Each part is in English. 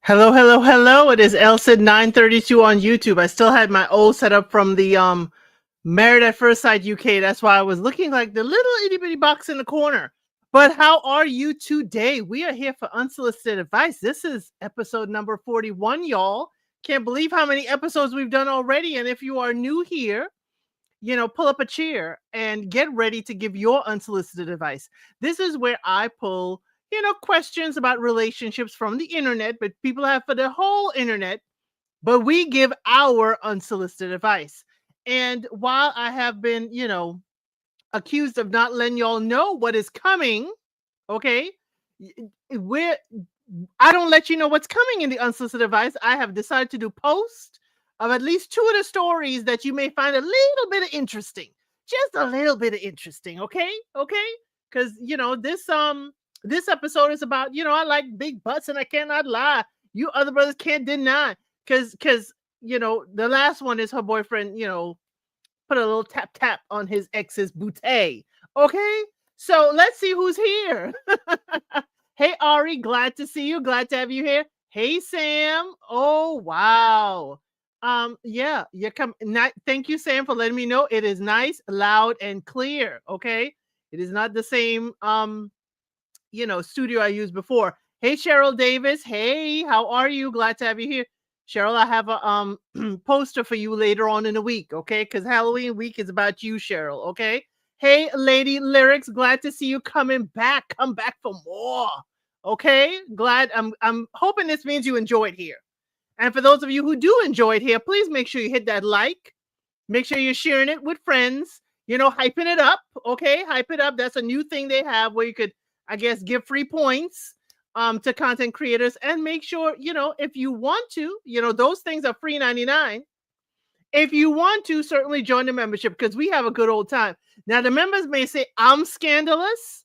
Hello, hello, hello. It is Elsid 932 on YouTube. I still had my old setup from the Married at First Sight UK. That's why I was looking like the little itty bitty box in the corner. But how are you today? We are here for Unsolicited Advice. This is episode number 41, y'all. Can't believe how many episodes we've done already. And if you are new here, pull up a chair and get ready to give your unsolicited advice. This is where I pull, questions about relationships from the internet, but people have for the whole internet, but we give our unsolicited advice. And while I have been, accused of not letting y'all know what is coming, okay, we're I don't let you know what's coming in the unsolicited advice. I have decided to do posts of at least two of the stories that you may find a little bit of interesting. Just a little bit of interesting, okay? Okay? Because this episode is about, I like big butts and I cannot lie. You other brothers can't deny. Because the last one is her boyfriend, put a little tap tap on his ex's bootay. Okay? So let's see who's here. Hey, Ari, glad to see you. Glad to have you here. Hey, Sam. Oh, wow. Yeah, you come. Thank you, Sam, for letting me know. It is nice, loud, and clear. Okay. It is not the same studio I used before. Hey, Cheryl Davis. Hey, how are you? Glad to have you here. Cheryl, I have a poster for you later on in the week, okay? Because Halloween week is about you, Cheryl, okay? Hey, Lady Lyrics, glad to see you coming back. Come back for more. Okay? Glad I'm hoping this means you enjoyed here. And for those of you who do enjoy it here, please make sure you hit that like. Make sure you're sharing it with friends, hyping it up, okay? Hype it up. That's a new thing they have where you could, I guess, give free points to content creators, and make sure, if you want to, those things are free 99. If you want to, certainly join the membership because we have a good old time. Now, the members may say, I'm scandalous.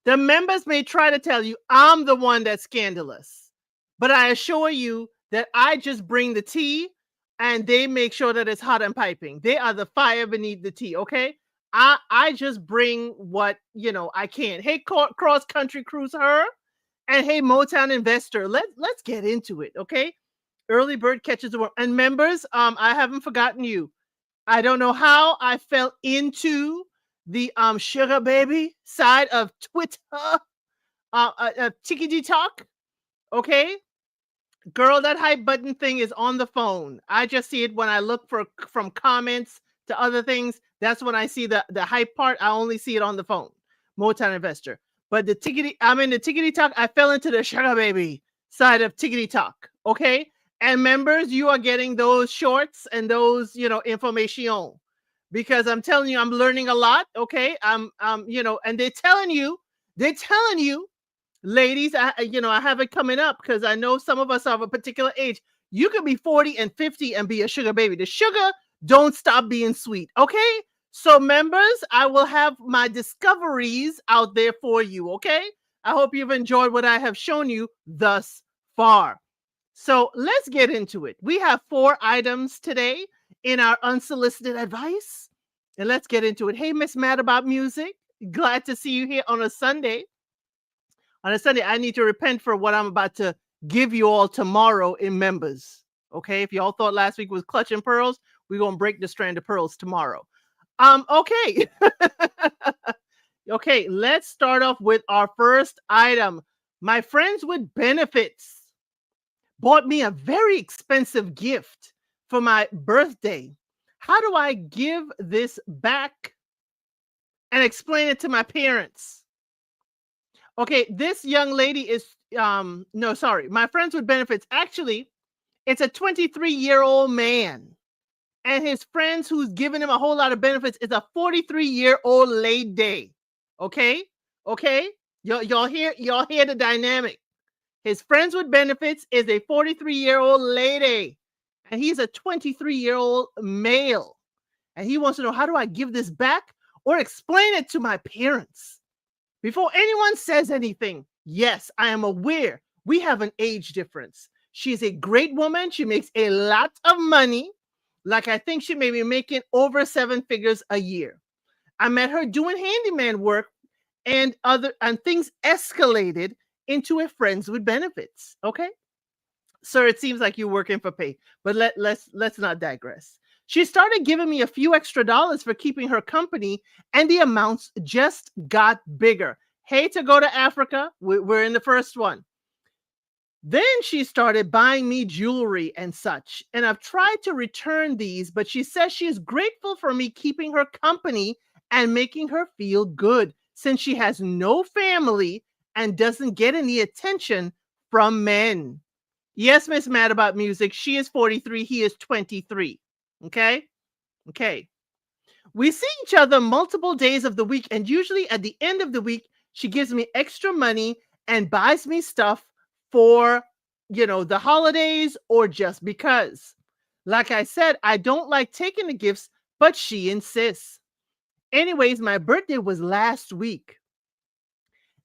The members may try to tell you I'm the one that's scandalous. But I assure you that I just bring the tea and they make sure that it's hot and piping. They are the fire beneath the tea, okay? I just bring what, I can. Hey, Cross Country Cruise Her. And hey, Motown Investor, let's get into it, okay? Early bird catches the worm. And members, I haven't forgotten you. I don't know how I fell into the sugar baby side of Twitter, Tickety Talk, okay? Girl, that hype button thing is on the phone. I just see it when I look from comments to other things. That's when I see the hype part. I only see it on the phone. Motown Investor. But I'm in the Tickety Talk. I fell into the sugar baby side of Tickety Talk. Okay. And members, you are getting those shorts and those, information, because I'm telling you, I'm learning a lot. Okay. And they're telling you, ladies, I have it coming up because I know some of us are of a particular age. You could be 40 and 50 and be a sugar baby. The sugar don't stop being sweet. Okay. So members, I will have my discoveries out there for you, okay? I hope you've enjoyed what I have shown you thus far. So let's get into it. We have 4 items today in our unsolicited advice. And let's get into it. Hey, Miss Mad About Music. Glad to see you here on a Sunday. On a Sunday, I need to repent for what I'm about to give you all tomorrow in members. Okay, if y'all thought last week was Clutch and Pearls, we're going to break the strand of pearls tomorrow. Okay. Okay, let's start off with our first item. My friends with benefits bought me a very expensive gift for my birthday. How do I give this back and explain it to my parents? Okay, this young lady is my friends with benefits. Actually, it's a 23-year-old man. And his friends who's giving him a whole lot of benefits is a 43-year-old lady. Okay? Okay? Y'all hear the dynamic. His friends with benefits is a 43-year-old lady. And he's a 23-year-old male. And he wants to know, how do I give this back or explain it to my parents? Before anyone says anything, yes, I am aware we have an age difference. She's a great woman. She makes a lot of money. Like, I think she may be making over 7 figures a year. I met her doing handyman work and things escalated into a friends with benefits. Okay. Sir, it seems like you're working for pay, but let's not digress. She started giving me a few extra dollars for keeping her company, and the amounts just got bigger. Hey, to go to Africa, we're in the first one. Then she started buying me jewelry and such, and I've tried to return these, but she says she is grateful for me keeping her company and making her feel good since she has no family and doesn't get any attention from men. Yes, Miss Mad About Music. She is 43. He is 23. Okay. Okay. We see each other multiple days of the week, and usually at the end of the week, she gives me extra money and buys me stuff for, the holidays or just because. Like I said, I don't like taking the gifts, but she insists. Anyways, my birthday was last week,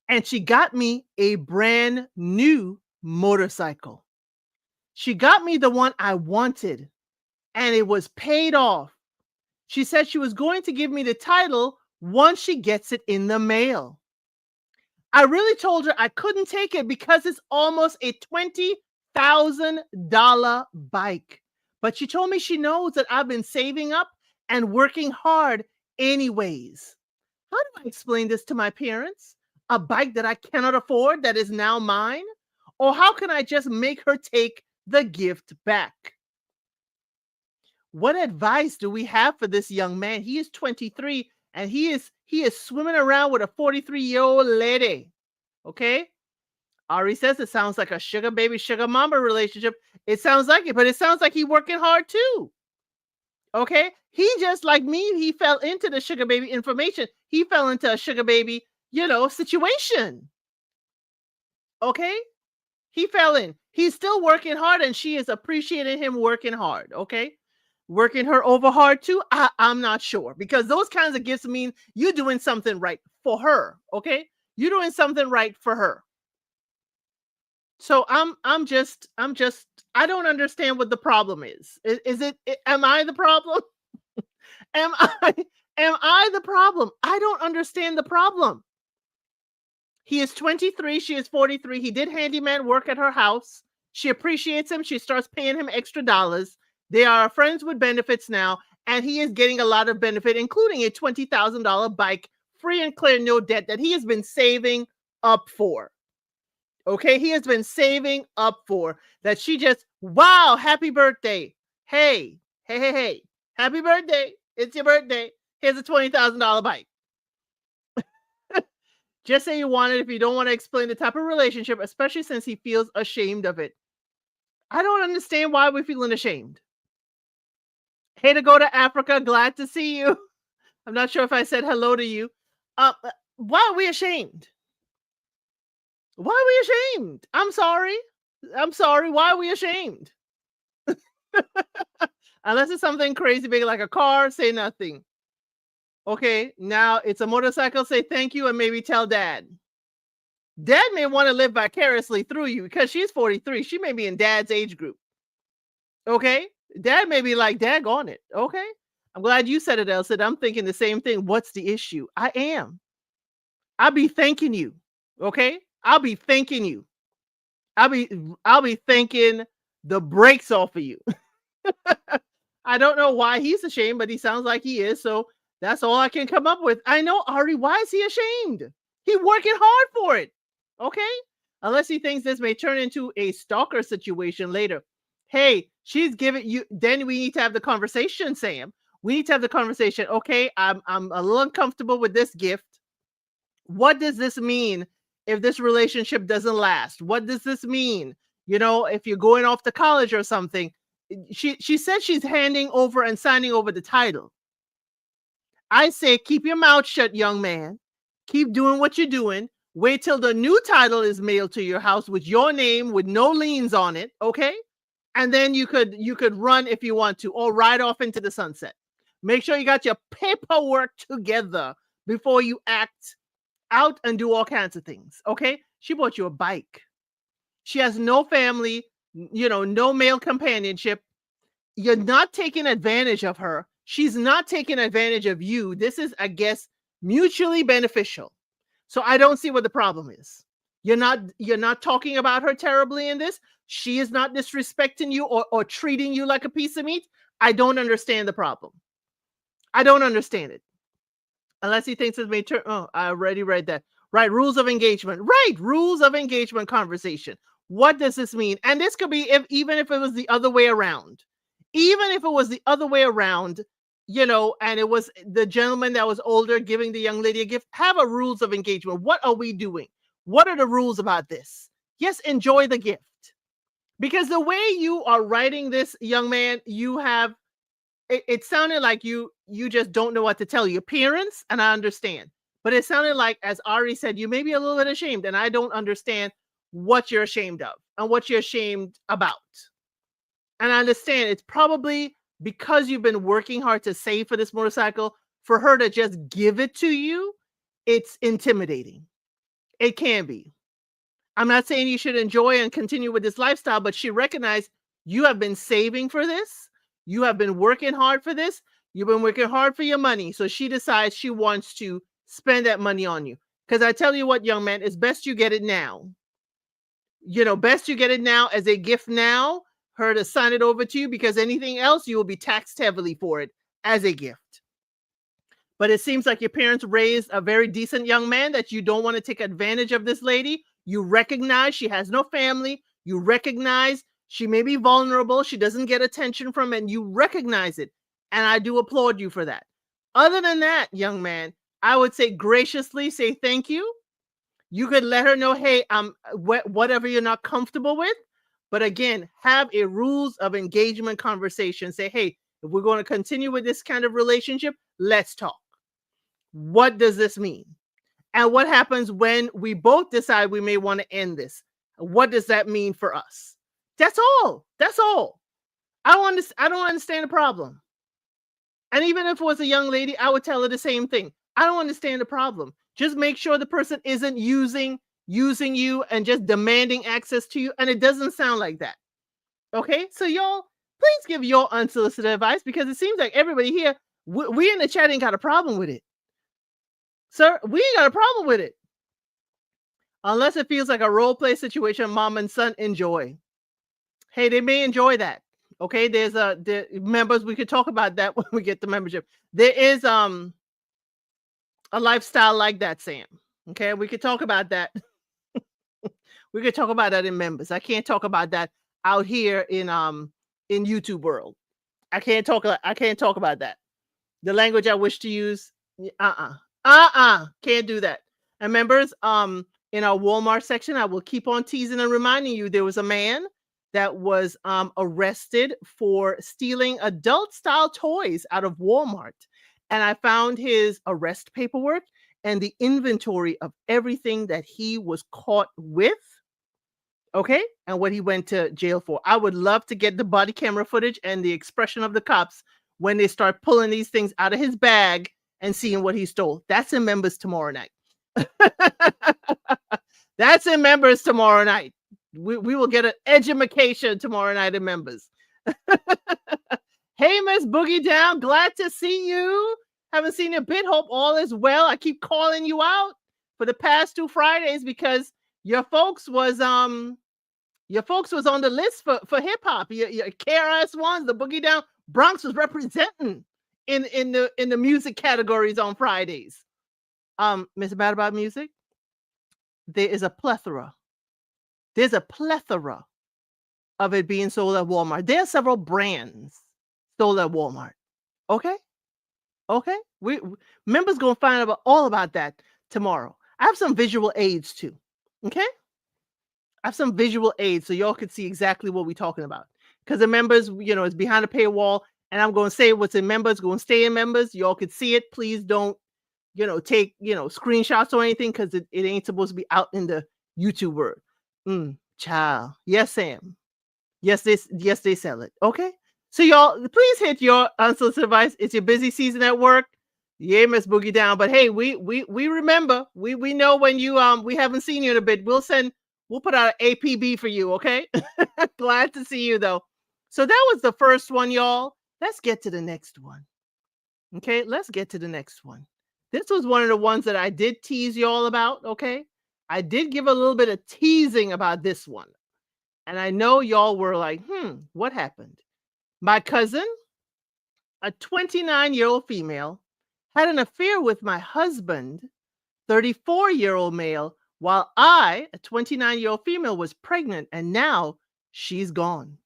and she got me a brand new motorcycle. She got me the one I wanted, and it was paid off. She said she was going to give me the title once she gets it in the mail. I really told her I couldn't take it because it's almost a $20,000 bike. But she told me she knows that I've been saving up and working hard anyways. How do I explain this to my parents? A bike that I cannot afford that is now mine? Or how can I just make her take the gift back? What advice do we have for this young man? He is 23 and he is swimming around with a 43-year-old lady. Okay? Ari says it sounds like a sugar baby, sugar mama relationship. It sounds like it, but it sounds like he's working hard too. Okay? He just like me, he fell into the sugar baby information. He fell into a sugar baby, situation. Okay? He fell in. He's still working hard and she is appreciating him working hard. Okay? Working her over hard too? I'm not sure, because those kinds of gifts mean you're doing something right for her. Okay? You're doing something right for her. So I'm just I don't understand what the problem is. Am I the problem? am I am I the problem? I don't understand the problem. He is 23, she is 43. He did handyman work at her house. She appreciates him. She starts paying him extra dollars. They are friends with benefits now, and he is getting a lot of benefit, including a $20,000 bike, free and clear, no debt, that he has been saving up for. Okay, he has been saving up for that. She just, wow, happy birthday. Hey, happy birthday. It's your birthday. Here's a $20,000 bike. Just say you want it if you don't want to explain the type of relationship, especially since he feels ashamed of it. I don't understand why we're feeling ashamed. Hey, to go to Africa. Glad to see you. I'm not sure if I said hello to you. Why are we ashamed? Why are we ashamed? I'm sorry. Why are we ashamed? Unless it's something crazy big like a car, say nothing. Okay, now it's a motorcycle, say thank you and maybe tell dad. Dad may want to live vicariously through you because she's 43. She may be in dad's age group. Okay? Dad may be like, dag on it. Okay? I'm glad you said it, Elsa. I'm thinking the same thing. What's the issue? I am. I'll be thanking you. Okay? I'll be thanking you. I'll be thanking the brakes off of you. I don't know why he's ashamed, but he sounds like he is. So that's all I can come up with. I know, Ari, why is he ashamed? He's working hard for it. Okay? Unless he thinks this may turn into a stalker situation later. Hey, she's giving you, then we need to have the conversation, Sam. We need to have the conversation. Okay, I'm a little uncomfortable with this gift. What does this mean if this relationship doesn't last? What does this mean? If you're going off to college or something. She said she's handing over and signing over the title. I say, keep your mouth shut, young man. Keep doing what you're doing. Wait till the new title is mailed to your house with your name, with no liens on it. Okay. And then you could run if you want to, or ride off into the sunset. Make sure you got your paperwork together before you act out and do all kinds of things. Okay. She bought you a bike. She has no family, no male companionship. You're not taking advantage of her. She's not taking advantage of you. This is, I guess, mutually beneficial. So I don't see what the problem is. You're not talking about her terribly in this. She is not disrespecting you or treating you like a piece of meat. I don't understand the problem. I don't understand it. Unless he thinks it may turn. Oh, I already read that. Right. Rules of engagement. Right. Rules of engagement conversation. What does this mean? And this could be even if it was the other way around. Even if it was the other way around, and it was the gentleman that was older giving the young lady a gift, have a rules of engagement. What are we doing? What are the rules about this? Yes, enjoy the gift. Because the way you are writing this, young man, you have it sounded like you just don't know what to tell your parents, and I understand. But it sounded like, as Ari said, you may be a little bit ashamed, and I don't understand what you're ashamed of and what you're ashamed about. And I understand it's probably because you've been working hard to save for this motorcycle. For her to just give it to you, it's intimidating. It can be. I'm not saying you should enjoy and continue with this lifestyle, but she recognized you have been saving for this. You have been working hard for this. You've been working hard for your money. So she decides she wants to spend that money on you. Because I tell you what, young man, it's best you get it now. Best you get it now as a gift now, her to sign it over to you, because anything else, you will be taxed heavily for it as a gift. But it seems like your parents raised a very decent young man that you don't want to take advantage of this lady. You recognize she has no family. You recognize she may be vulnerable. She doesn't get attention from it, and you recognize it. And I do applaud you for that. Other than that, young man, I would say graciously say thank you. You could let her know, hey, whatever you're not comfortable with. But again, have a rules of engagement conversation. Say, hey, if we're going to continue with this kind of relationship, let's talk. What does this mean? And what happens when we both decide we may want to end this? What does that mean for us? That's all. That's all. I don't understand the problem. And even if it was a young lady, I would tell her the same thing. I don't understand the problem. Just make sure the person isn't using you and just demanding access to you. And it doesn't sound like that. Okay? So y'all, please give your unsolicited advice, because it seems like everybody here, we in the chat ain't got a problem with it. Sir, we ain't got a problem with it. Unless it feels like a role play situation, mom and son enjoy. Hey, they may enjoy that. Okay, there's the members. We could talk about that when we get the membership. There is a lifestyle like that, Sam. Okay, we could talk about that. We could talk about that in members. I can't talk about that out here in YouTube world. I can't talk about that. The language I wish to use, can't do that. And members, in our Walmart section, I will keep on teasing and reminding you, there was a man that was arrested for stealing adult-style toys out of Walmart. And I found his arrest paperwork and the inventory of everything that he was caught with. Okay? And what he went to jail for. I would love to get the body camera footage and the expression of the cops when they start pulling these things out of his bag and seeing what he stole. That's in members tomorrow night. That's in members tomorrow night. We will get an edumacation tomorrow night in members. Hey, Miss Boogie Down, glad to see you. Haven't seen you a bit. Hope all is well. I keep calling you out for the past 2 Fridays because your folks was on the list for hip hop. Your KRS Ones, the Boogie Down Bronx was representing in the music categories on Fridays. Mr. Bad About Music, there is a plethora. There's a plethora of it being sold at Walmart. There are several brands sold at Walmart. Okay? Okay? We members gonna find out all about that tomorrow. I have some visual aids too. Okay? I have some visual aids so y'all can see exactly what we're talking about. Because the members, it's behind a paywall, and I'm going to say what's in members, going to stay in members. Y'all could see it. Please don't, take, screenshots or anything, because it ain't supposed to be out in the YouTube world. Child. Yes, Sam. Yes, they sell it. Okay. So y'all, please hit your unsolicited advice. It's your busy season at work. Yeah, Miss Boogie Down. But hey, we remember. We know when you we haven't seen you in a bit. We'll put out an APB for you, okay? Glad to see you though. So that was the first one, y'all. Let's get to the next one. Okay, let's get to the next one. This was one of the ones that I did tease y'all about, okay? I did give a little bit of teasing about this one. And I know y'all were like, what happened? My cousin, a 29-year-old female, had an affair with my husband, 34-year-old male, while I, a 29-year-old female, was pregnant, and now she's gone.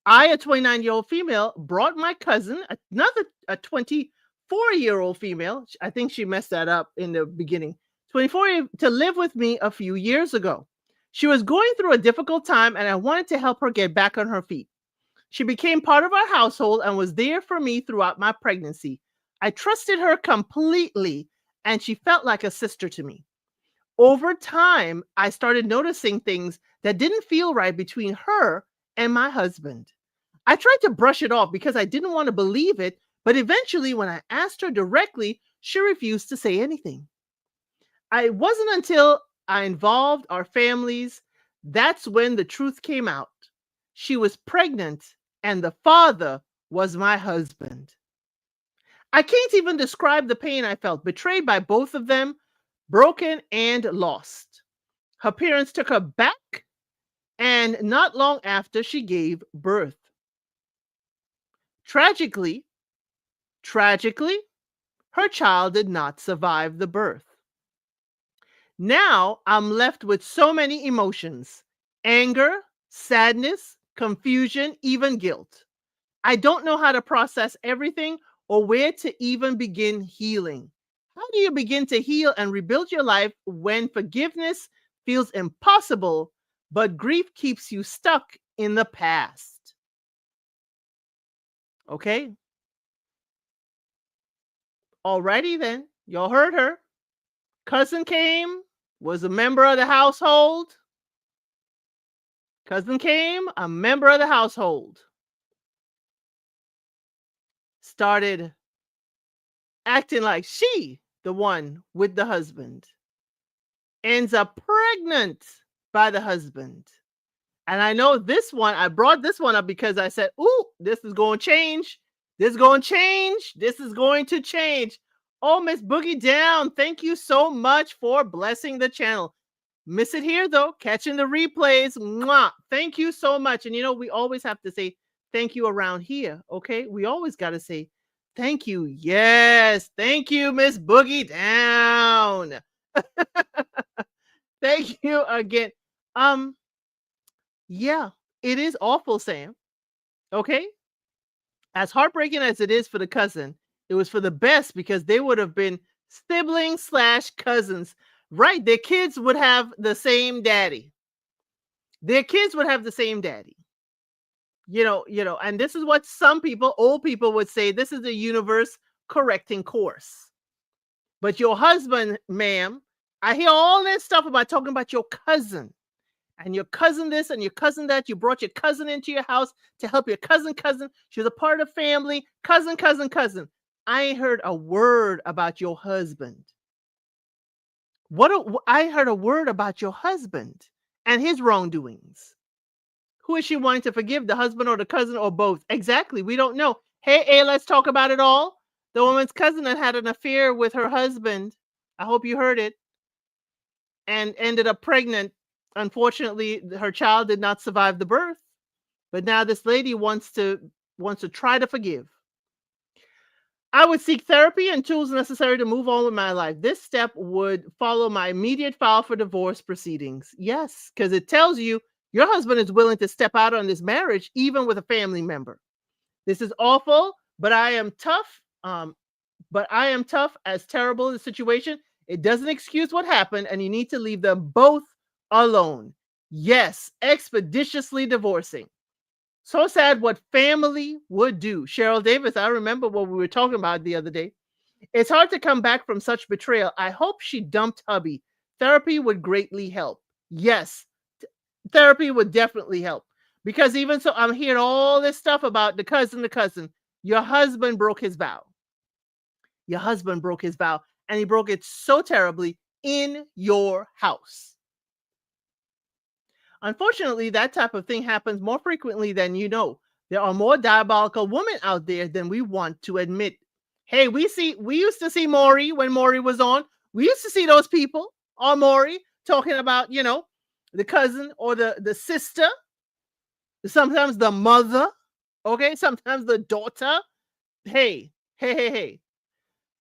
I, a 29-year-old female, brought my cousin, another a 24-year-old female, I think she messed that up in the beginning, 24, to live with me a few years ago. She was going through a difficult time, and I wanted to help her get back on her feet. She became part of our household and was there for me throughout my pregnancy. I trusted her completely, and she felt like a sister to me. Over time, I started noticing things that didn't feel right between her and my husband. I tried to brush it off because I didn't want to believe it, but eventually, when I asked her directly, she refused to say anything. It wasn't until I involved our families that's when the truth came out. She was pregnant, and the father was my husband. I can't even describe the pain I felt, betrayed by both of them, broken and lost. Her parents took her back, and not long after, she gave birth. Tragically, her child did not survive the birth. Now I'm left with so many emotions: anger, sadness, confusion, even guilt. I don't know how to process everything or where to even begin healing. How do you begin to heal and rebuild your life when forgiveness feels impossible, but grief keeps you stuck in the past? Okay. Alrighty then. Y'all heard her. Cousin came, was a member of the household. Cousin came, a member of the household. Started acting like she, the one with the husband. Ends up pregnant by the husband. And I know this one, I brought this one up because I said, ooh, this is going to change. This is going to change. This is going to change. Oh, Miss Boogie Down, thank you so much for blessing the channel. Miss it here, though. Catching the replays. Mwah. Thank you so much. And, we always have to say thank you around here, okay? We always got to say thank you. Yes. Thank you, Miss Boogie Down. Thank you again. Yeah, it is awful, Sam. Okay? As heartbreaking as it is for the cousin, it was for the best because they would have been siblings/cousins. Right? Their kids would have the same daddy. Their kids would have the same daddy. And this is what some people, old people, would say, this is the universe correcting course. But your husband, ma'am, I hear all this stuff about talking about your cousin. And your cousin this and your cousin that. You brought your cousin into your house to help your cousin. She was a part of family. Cousin. I ain't heard a word about your husband. I heard a word about your husband and his wrongdoings. Who is she wanting to forgive, the husband or the cousin or both? Exactly. We don't know. Hey, let's talk about it all. The woman's cousin that had an affair with her husband. I hope you heard it. And ended up pregnant. Unfortunately, her child did not survive the birth. But now this lady wants to try to forgive. I would seek therapy and tools necessary to move on with my life. This step would follow my immediate file for divorce proceedings. Yes, because it tells you your husband is willing to step out on this marriage, even with a family member. This is awful, but I am tough. As terrible as the situation, it doesn't excuse what happened, and you need to leave them both alone. Yes, expeditiously divorcing. So sad what family would do. Cheryl Davis, I remember what we were talking about the other day. It's hard to come back from such betrayal. I hope she dumped hubby. Therapy would greatly help. Yes, therapy would definitely help. Because even so, I'm hearing all this stuff about the cousin. Your husband broke his vow. And he broke it so terribly in your house. Unfortunately, that type of thing happens more frequently than you know. There are more diabolical women out there than we want to admit. Hey, we used to see Maury when Maury was on. We used to see those people on Maury. talking about, the cousin or the sister, sometimes the mother, okay, sometimes the daughter. Hey, hey, hey, hey.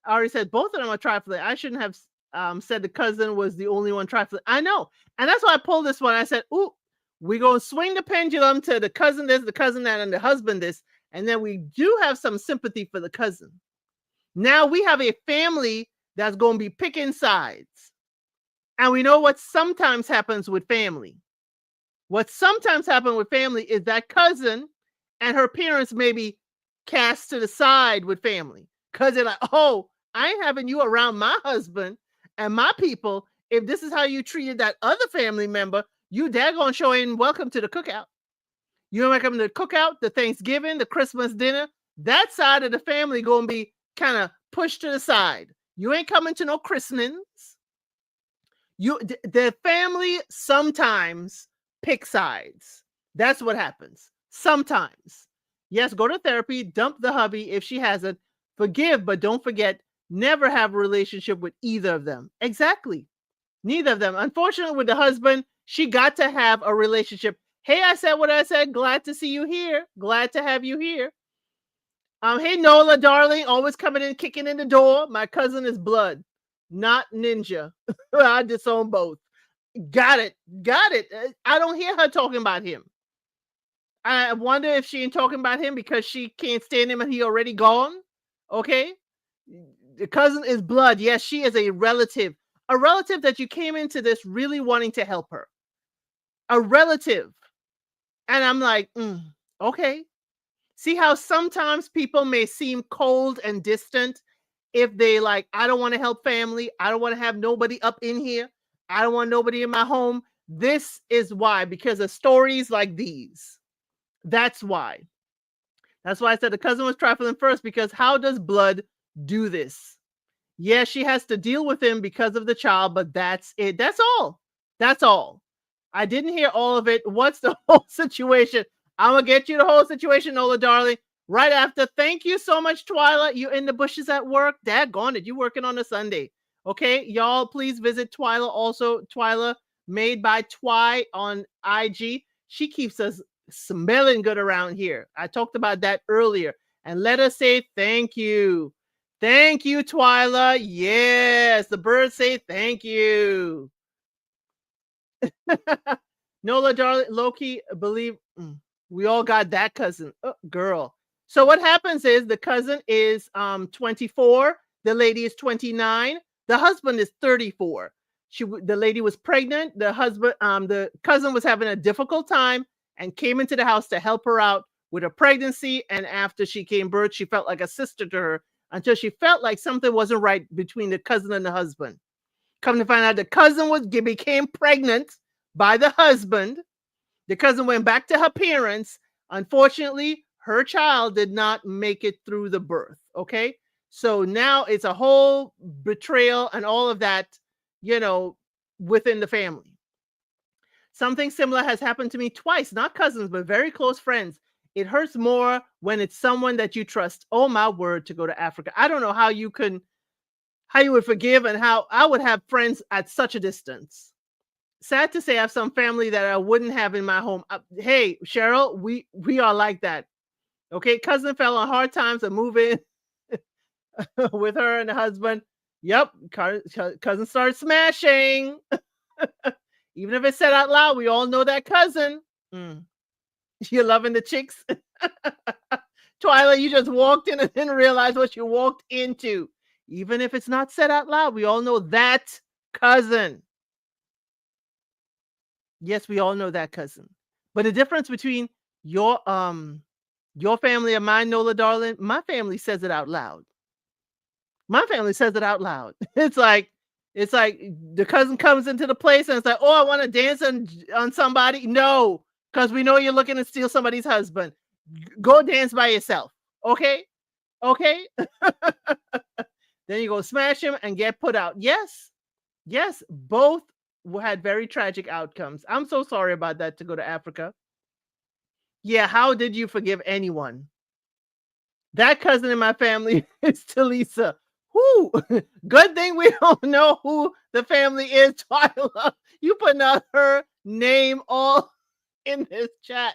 I already said both of them are trifling. I shouldn't have said the cousin was the only one trifling. I know. And that's why I pulled this one. I said, ooh, we're going to swing the pendulum to the cousin this, the cousin that, and the husband this. And then we do have some sympathy for the cousin. Now we have a family that's going to be picking sides. And we know what sometimes happens with family. What sometimes happens with family is that cousin and her parents may be cast to the side with family. Because they're like, oh, I ain't having you around my husband and my people. If this is how you treated that other family member, you daggone sure ain't welcome to the cookout. You don't welcome to the cookout, the Thanksgiving, the Christmas dinner. That side of the family going to be kind of pushed to the side. You ain't coming to no christenings. The family sometimes pick sides. That's what happens. Sometimes. Yes, go to therapy, dump the hubby if she hasn't. Forgive, but don't forget, never have a relationship with either of them. Exactly. Neither of them. Unfortunately, with the husband, she got to have a relationship. Hey, I said what I said. Glad to see you here. Glad to have you here. Hey, Nola, darling, always coming in, kicking in the door. My cousin is blood, not ninja. I disown both. Got it. Got it. I don't hear her talking about him. I wonder if she ain't talking about him because she can't stand him and he already gone. Okay. The cousin is blood. Yes, she is a relative that you came into this really wanting to help her. A relative. And I'm like, okay. See how sometimes people may seem cold and distant if they like, I don't want to help family. I don't want to have nobody up in here. I don't want nobody in my home. This is why, because of stories like these. That's why. That's why I said the cousin was trifling first, because how does blood do this? Yes, she has to deal with him because of the child, but that's it. That's all. That's all. I didn't hear all of it. What's the whole situation? I'm going to get you the whole situation, Nola, darling, right after. Thank you so much, Twyla. You in the bushes at work? Daggone it. You working on a Sunday. Okay, y'all, please visit Twyla also. Twyla, made by Twy on IG. She keeps us smelling good around here. I talked about that earlier. And let us say thank you. Thank you, Twyla. Yes, the birds say thank you. Nola, darling, Loki, believe we all got that cousin. Oh, girl. So what happens is the cousin is 24, the lady is 29, the husband is 34. The lady was pregnant, the cousin was having a difficult time and came into the house to help her out with a pregnancy, and after she gave birth, she felt like a sister to her until she felt like something wasn't right between the cousin and the husband. Come to find out, the cousin became pregnant by the husband. The cousin went back to her parents. Unfortunately, her child did not make it through the birth. Okay. So now it's a whole betrayal and all of that, within the family. Something similar has happened to me twice, not cousins, but very close friends. It hurts more when it's someone that you trust. Oh, my word, to go to Africa. I don't know how you would forgive, and how I would have friends at such a distance. Sad to say, I have some family that I wouldn't have in my home. Hey, Cheryl, we are like that. Okay, cousin fell on hard times and move in with her and the husband. Yep, cousin started smashing. Even if it's said out loud, we all know that cousin. You're loving the chicks. Twyla, you just walked in and didn't realize what you walked into. Even if it's not said out loud, we all know that cousin. Yes, we all know that cousin. But the difference between your family and mine, Nola, darling, my family says it out loud. My family says it out loud. It's like the cousin comes into the place and it's like, oh, I want to dance on somebody. No, because we know you're looking to steal somebody's husband. Go dance by yourself. Okay? Okay? Then you go smash him and get put out. Yes. Yes. Both had very tragic outcomes. I'm so sorry about that, to go to Africa. Yeah. How did you forgive anyone? That cousin in my family is Talisa. Whoo! Good thing we don't know who the family is, Twyla. You putting out her name all in this chat.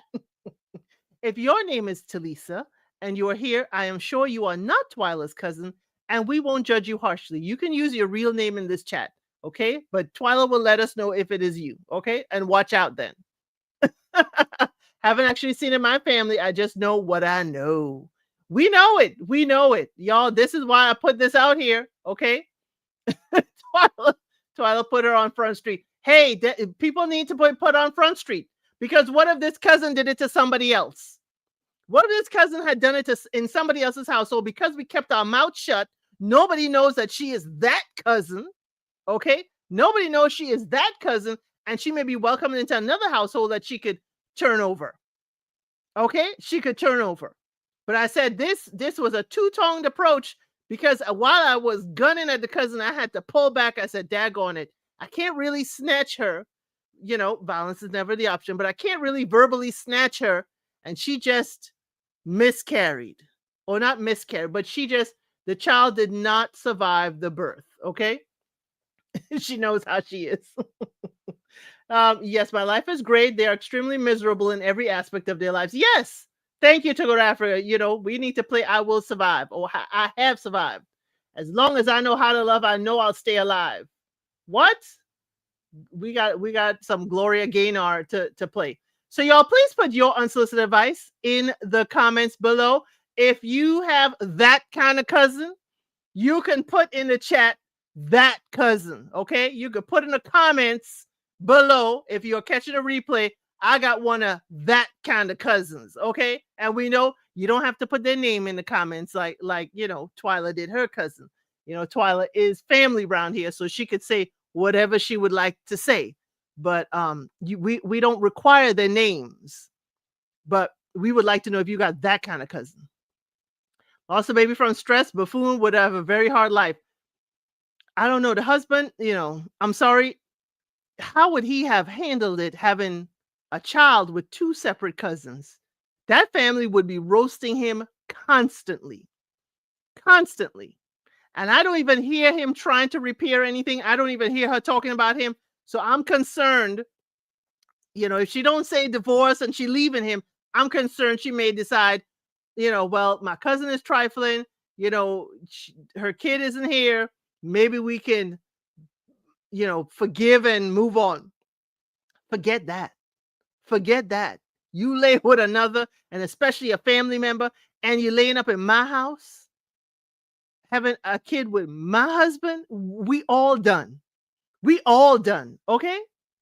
If your name is Talisa and you are here, I am sure you are not Twyla's cousin, and we won't judge you harshly. You can use your real name in this chat, okay? But Twyla will let us know if it is you, okay? And watch out then. Haven't actually seen it in my family. I just know what I know. We know it. We know it. Y'all, this is why I put this out here, okay? Twyla put her on Front Street. Hey, people need to put on Front Street, because what if this cousin did it to somebody else? What if this cousin had done it in somebody else's household? Because we kept our mouth shut, nobody knows that she is that cousin, okay? Nobody knows she is that cousin, and she may be welcomed into another household that she could turn over, okay? She could turn over. But I said this was a two-tongued approach, because while I was gunning at the cousin, I had to pull back. I said, daggone it, I can't really snatch her. You know, violence is never the option, but I can't really verbally snatch her. And she just miscarried, or not miscarried, but the child did not survive the birth. Okay. She knows how she is. Yes, my life is great. They are extremely miserable in every aspect of their lives. Yes. Thank you, Togo Africa. You know, we need to play I Will Survive, or I have survived. As long as I know how to love, I know I'll stay alive. What? We got some Gloria Gaynor to play. So y'all, please put your unsolicited advice in the comments below. If you have that kind of cousin, you can put in the chat that cousin, okay? You could put in the comments below. If you're catching a replay, I got one of that kind of cousins, okay? And we know you don't have to put their name in the comments like you know, Twyla did her cousin. You know, Twyla is family around here, so she could say whatever she would like to say. But we don't require their names, but we would like to know if you got that kind of cousin. Also, baby from stress, buffoon would have a very hard life. I don't know. The husband, you know, I'm sorry. How would he have handled it having a child with two separate cousins? That family would be roasting him constantly. Constantly. And I don't even hear him trying to repair anything. I don't even hear her talking about him. So I'm concerned, you know, if she don't say divorce and she leaving him, I'm concerned she may decide, you know, well, my cousin is trifling, you know, her kid isn't here. Maybe we can, you know, forgive and move on. Forget that. Forget that. You lay with another, and especially a family member, and you're laying up in my house, having a kid with my husband. We all done. We all done. Okay.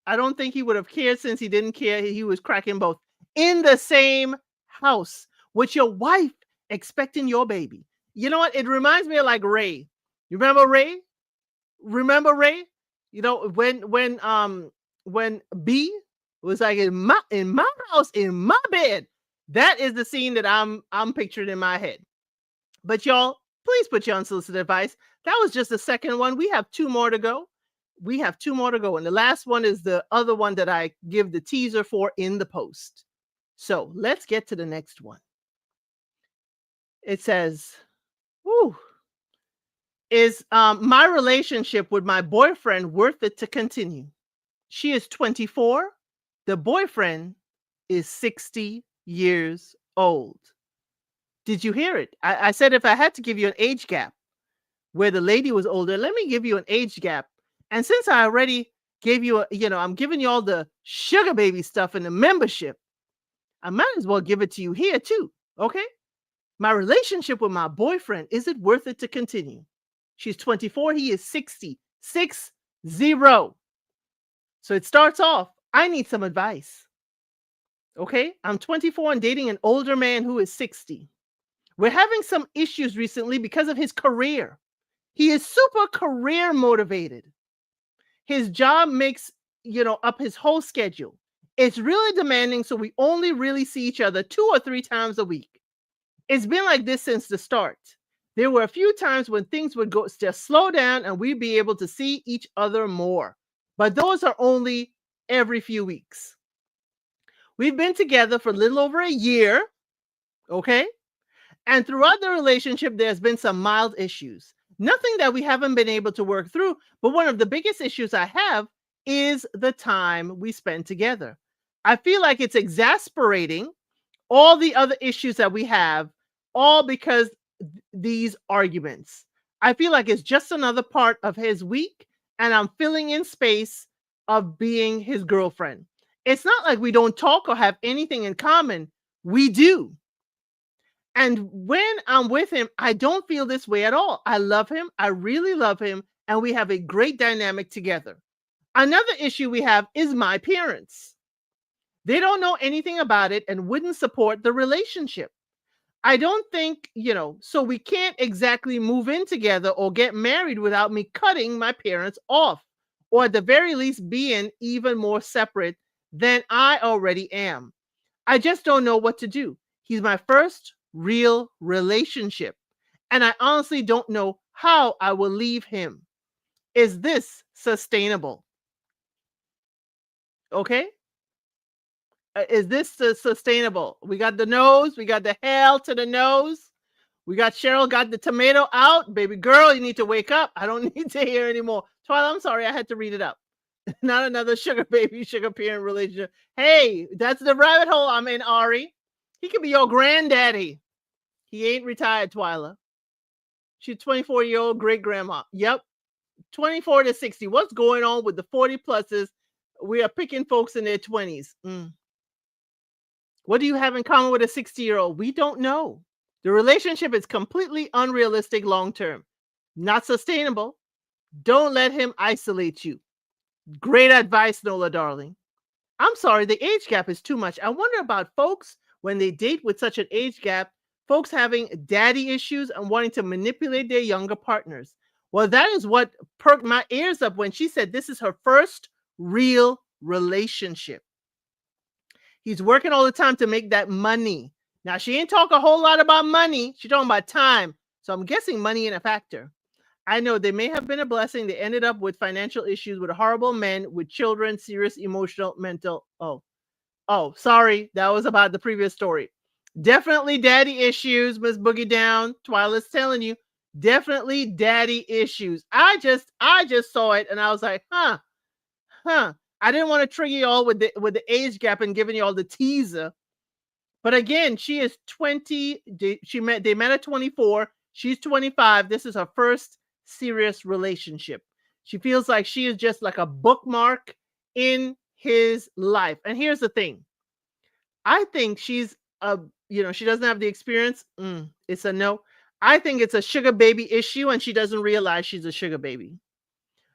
I don't think he would have cared, since he didn't care. He was cracking both in the same house with your wife, expecting your baby. You know what? It reminds me of like Ray. You remember Ray? Remember Ray? You know, when B was like in my house, in my bed. That is the scene that I'm picturing in my head. But y'all, please put your unsolicited advice. That was just the second one. We have two more to go. We have two more to go. And the last one is the other one that I give the teaser for in the post. So let's get to the next one. It says, whoo, is my relationship with my boyfriend worth it to continue? She is 24. The boyfriend is 60 years old. Did you hear it? I said if I had to give you an age gap where the lady was older, let me give you an age gap. And since I already gave you, I'm giving you all the sugar baby stuff in the membership, I might as well give it to you here too. Okay. My relationship with my boyfriend, is it worth it to continue? She's 24. He is 60. 60. So it starts off, I need some advice. Okay. I'm 24 and dating an older man who is 60. We're having some issues recently because of his career. He is super career motivated. His job makes, up his whole schedule. It's really demanding, so we only really see each other 2 or 3 times a week. It's been like this since the start. There were a few times when things would just slow down and we'd be able to see each other more. But those are only every few weeks. We've been together for a little over a year, okay? And throughout the relationship, there's been some mild issues. Nothing that we haven't been able to work through, but one of the biggest issues I have is the time we spend together. I feel like it's exasperating all the other issues that we have, all because these arguments. I feel like it's just another part of his week, and I'm filling in space of being his girlfriend. It's not like we don't talk or have anything in common. We do. And when I'm with him, I don't feel this way at all. I love him. I really love him. And we have a great dynamic together. Another issue we have is my parents. They don't know anything about it and wouldn't support the relationship. I don't think, so we can't exactly move in together or get married without me cutting my parents off, or at the very least being even more separate than I already am. I just don't know what to do. He's my first real relationship, and I honestly don't know how I will leave him. Is this sustainable? Okay? Is this sustainable? We got the nose, we got the hell to the nose. We got Cheryl got the tomato out. Baby girl, you need to wake up. I don't need to hear anymore. Twyla, I'm sorry, I had to read it up. Not another sugar baby, sugar parent relationship. Hey, that's the rabbit hole I'm in, Ari. He could be your granddaddy. He ain't retired, Twyla. She's 24-year-old great grandma. Yep. 24 to 60. What's going on with the 40 pluses? We are picking folks in their 20s. What do you have in common with a 60-year-old? We don't know. The relationship is completely unrealistic long term, not sustainable. Don't let him isolate you. Great advice, Nola, darling. I'm sorry, the age gap is too much. I wonder about folks when they date with such an age gap, folks having daddy issues and wanting to manipulate their younger partners. Well, that is what perked my ears up when she said this is her first real relationship. He's working all the time to make that money. Now, she ain't talk a whole lot about money. She's talking about time. So I'm guessing money ain't a factor. I know they may have been a blessing. They ended up with financial issues with horrible men, with children, serious emotional, mental. Oh, sorry. That was about the previous story. Definitely daddy issues, Miss Boogie Down. Twyla's telling you, definitely daddy issues. I just saw it and I was like, huh. I didn't want to trigger you all with the age gap and giving you all the teaser. But again, she is 20. They met at 24. She's 25. This is her first serious relationship. She feels like she is just like a bookmark in his life. And here's the thing. I think she's she doesn't have the experience. It's a no. I think it's a sugar baby issue and she doesn't realize she's a sugar baby.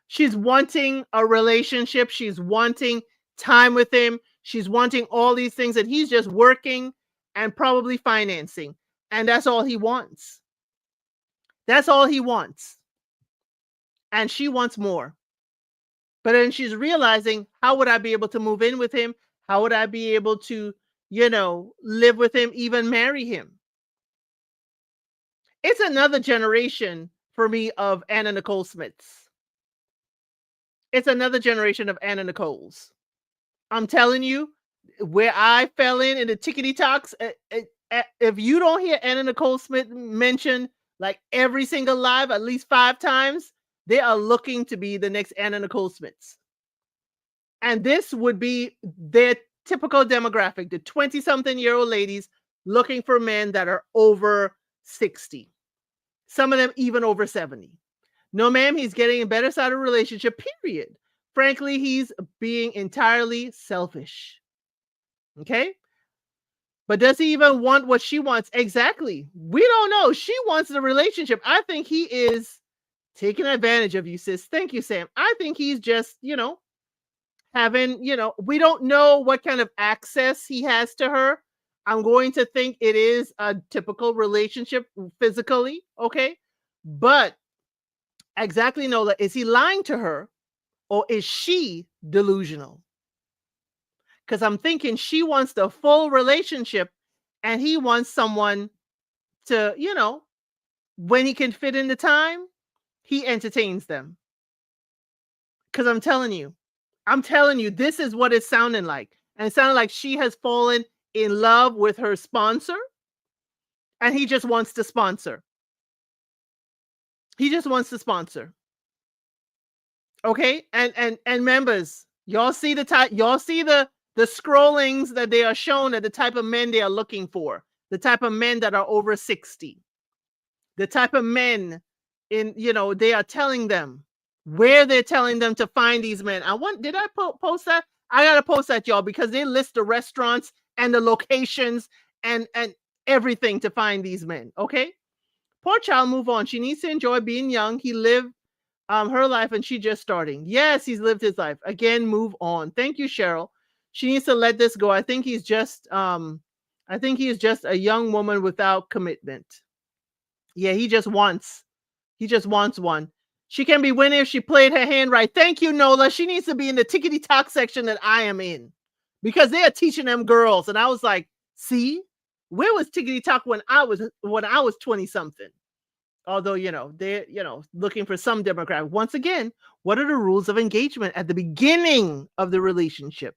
She's wanting a relationship. She's wanting time with him. She's wanting all these things that he's just working and probably financing. And that's all he wants. That's all he wants. And she wants more. But then she's realizing, how would I be able to move in with him? How would I be able to, live with him, even marry him? It's another generation for me of Anna Nicole Smiths. It's another generation of Anna Nicole's. I'm telling you, where I fell in the tickety talks, if you don't hear Anna Nicole Smith mentioned like every single live at least 5 times, they are looking to be the next Anna Nicole Smiths. And this would be their typical demographic, the 20-something-year-old ladies looking for men that are over 60. Some of them even over 70. No, ma'am, he's getting a better side of relationship, period. Frankly, he's being entirely selfish. Okay? But does he even want what she wants? Exactly. We don't know. She wants the relationship. I think he is taking advantage of you, sis. Thank you, Sam. I think he's just, having, we don't know what kind of access he has to her. I'm going to think it is a typical relationship physically. Okay? But exactly, Nola, is he lying to her or is she delusional? Because I'm thinking she wants the full relationship and he wants someone to, when he can fit in the time, he entertains them. Because I'm telling you, this is what it's sounding like. And it sounded like she has fallen in love with her sponsor and he just wants to sponsor. He just wants to sponsor. Okay? And members, Y'all see the type, y'all see the scrollings that they are shown at the type of men they are looking for, the type of men that are over 60, the type of men in, they are telling them where they're telling them to find these men. Did I post that? I gotta post that, y'all, because they list the restaurants and the locations and everything to find these men. Okay. Poor child, move on. She needs to enjoy being young. He lived her life and she just starting. Yes, he's lived his life. Again, move on. Thank you, Cheryl. She needs to let this go. I think he is just a young woman without commitment. Yeah, he just wants one. She can be winning if she played her hand right. Thank you, Nola. She needs to be in the tickety talk section that I am in, because they are teaching them girls. And I was like, see, where was tickety talk when I was 20 something? Although, they're, looking for some demographic. Once again, what are the rules of engagement at the beginning of the relationship?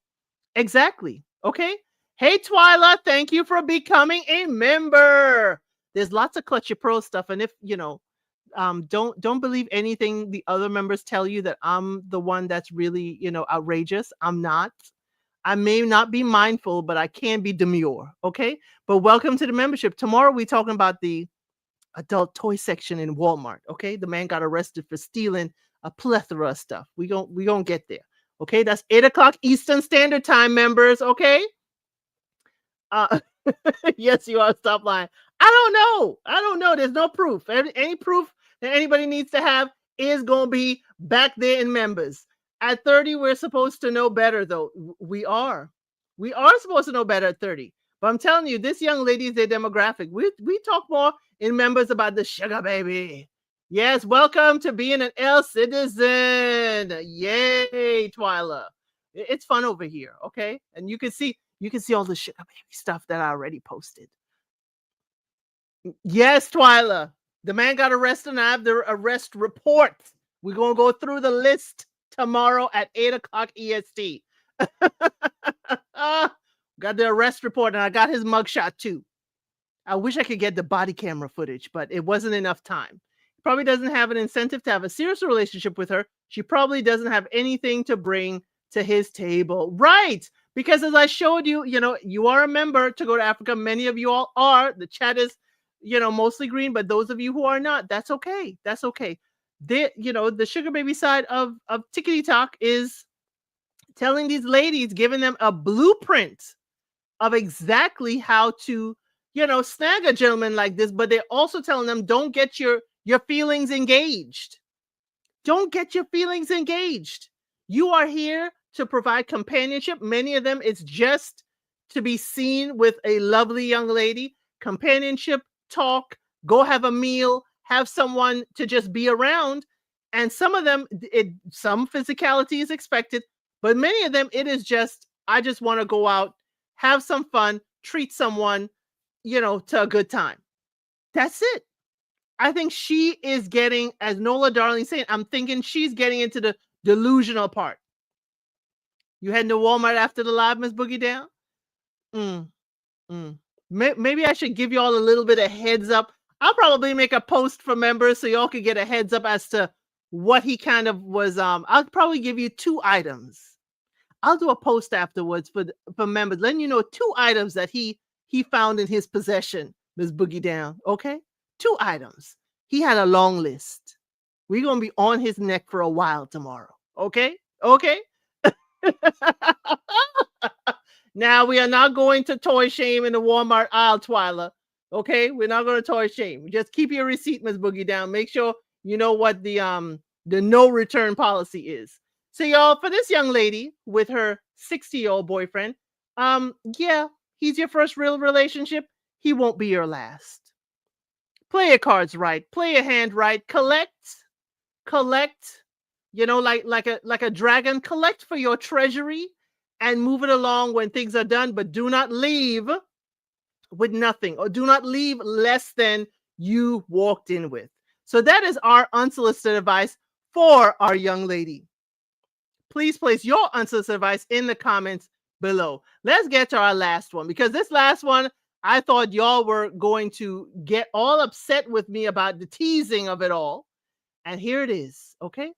Exactly. Okay. Hey, Twyla, thank you for becoming a member. There's lots of Clutch Your Pearls stuff. And if, don't believe anything the other members tell you that I'm the one that's really, outrageous. I'm not. I may not be mindful, but I can be demure. Okay. But welcome to the membership. Tomorrow we're talking about the adult toy section in Walmart. Okay, the man got arrested for stealing a plethora of stuff. We gonna get there. Okay, that's 8 o'clock Eastern Standard Time, members. Okay. Uh, yes, you are. Stop lying. I don't know. There's no proof. Any proof that anybody needs to have is gonna be back there in members. At 30, we're supposed to know better, though. We are. We are supposed to know better at 30. But I'm telling you, this young lady is their demographic. We talk more in members about the sugar baby. Yes, welcome to being an L citizen. Yay, Twyla. It's fun over here, okay? And you can see all the sugar baby stuff that I already posted. Yes, Twyla. The man got arrested and I have the arrest report. We're gonna go through the list tomorrow at 8 o'clock EST. Got the arrest report and I got his mugshot too. I wish I could get the body camera footage, but it wasn't enough time. He probably doesn't have an incentive to have a serious relationship with her. She probably doesn't have anything to bring to his table. Right. Because as I showed you, you are a member to go to Africa. Many of you all are. The chat is, mostly green, but those of you who are not, that's okay. That's okay. The sugar baby side of Tickety Talk is telling these ladies, giving them a blueprint of exactly how to, snag a gentleman like this, but they're also telling them, don't get your feelings engaged. Don't get your feelings engaged. You are here to provide companionship. Many of them, it's just to be seen with a lovely young lady. Companionship, talk, go have a meal, have someone to just be around. And some of them, some physicality is expected, but many of them, it is just, I just want to go out, have some fun, treat someone, to a good time. That's it. I think she is getting, as Nola Darling saying, I'm thinking she's getting into the delusional part. You heading to Walmart after the live, Miss Boogie Down? Maybe I should give you all a little bit of heads up. I'll probably make a post for members so y'all can get a heads up as to what he kind of was. I'll probably give you 2 items. I'll do a post afterwards for members, letting you know 2 items that he found in his possession, Miss Boogie Down. Okay, 2 items. He had a long list. We're gonna be on his neck for a while tomorrow. Okay. Now we are not going to toy shame in the Walmart aisle, Twyla. Okay, we're not going to toy shame. Just keep your receipt, Miss Boogie Down. Make sure you know what the no return policy is. So y'all, for this young lady with her 60-year-old boyfriend, yeah, he's your first real relationship. He won't be your last. Play your cards right. Play your hand right. Collect. Like a dragon. Collect for your treasury and move it along when things are done. But do not leave with nothing, or do not leave less than you walked in with. So that is our unsolicited advice for our young lady. Please place your unsolicited advice in the comments below. Let's get to our last one, because this last one, I thought y'all were going to get all upset with me about the teasing of it all. And here it is, okay?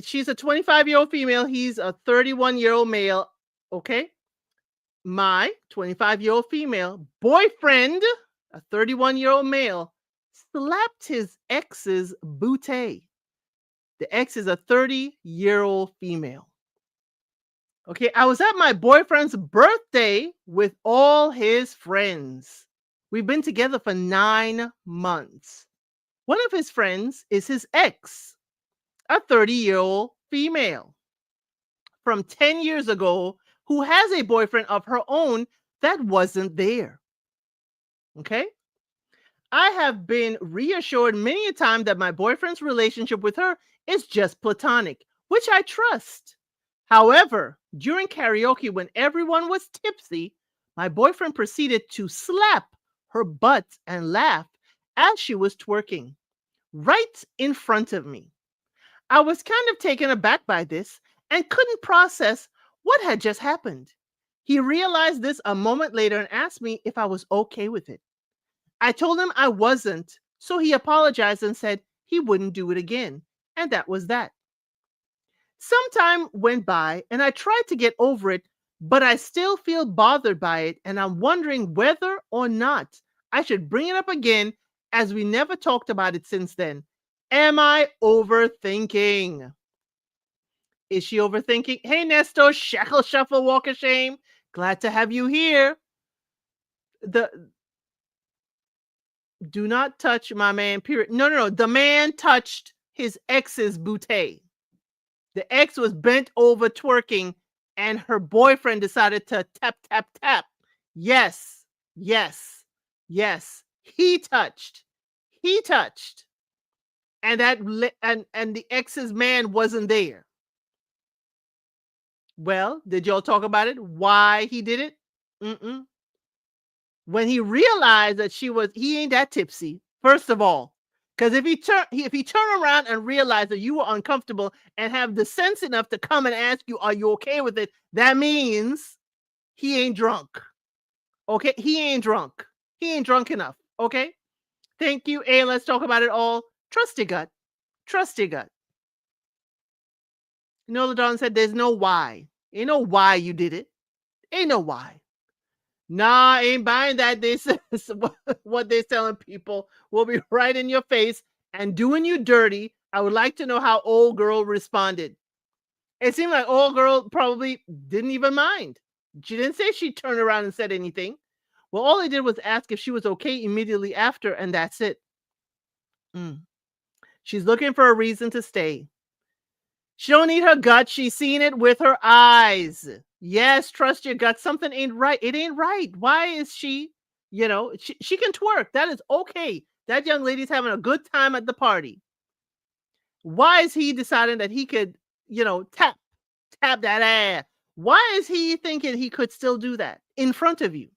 She's a 25-year-old female. He's a 31-year-old male. Okay. My 25-year-old female boyfriend, a 31-year-old male, slapped his ex's bootay. The ex is a 30-year-old female. Okay, I was at my boyfriend's birthday with all his friends. We've been together for 9 months. One of his friends is his ex, a 30-year-old female from 10 years ago who has a boyfriend of her own that wasn't there. Okay? I have been reassured many a time that my boyfriend's relationship with her is just platonic, which I trust. However, during karaoke when everyone was tipsy, my boyfriend proceeded to slap her butt and laugh as she was twerking right in front of me. I was kind of taken aback by this and couldn't process what had just happened. He realized this a moment later and asked me if I was okay with it. I told him I wasn't, so he apologized and said he wouldn't do it again. And that was that. Some time went by and I tried to get over it, but I still feel bothered by it and I'm wondering whether or not I should bring it up again as we never talked about it since then. Am I overthinking? Is she overthinking? Hey, Nestor, shackle, shuffle, walk of shame. Glad to have you here. Do not touch my man, period. No. The man touched his ex's bootay. The ex was bent over twerking and her boyfriend decided to tap, tap, tap. Yes. He touched. And and the ex's man wasn't there. Well, did y'all talk about it? Why he did it? Mm-mm. When he realized that he ain't that tipsy, first of all. Because if he turn around and realize that you were uncomfortable and have the sense enough to come and ask you, are you okay with it? That means he ain't drunk. Okay? He ain't drunk. He ain't drunk enough. Okay? Thank you. Hey, let's talk about it all. Trust your gut. Trust your gut. Nola Dawn said there's no why. Ain't no why you did it. Ain't no why. Nah, ain't buying that. This is what they're telling people will be right in your face and doing you dirty. I would like to know how old girl responded. It seemed like old girl probably didn't even mind. She didn't say she turned around and said anything. Well, all they did was ask if she was okay immediately after, and that's it. She's looking for a reason to stay. She don't need her gut. She's seen it with her eyes. Yes, trust your gut. Something ain't right. It ain't right. Why is she, she can twerk. That is okay. That young lady's having a good time at the party. Why is he deciding that he could, tap that ass? Why is he thinking he could still do that in front of you?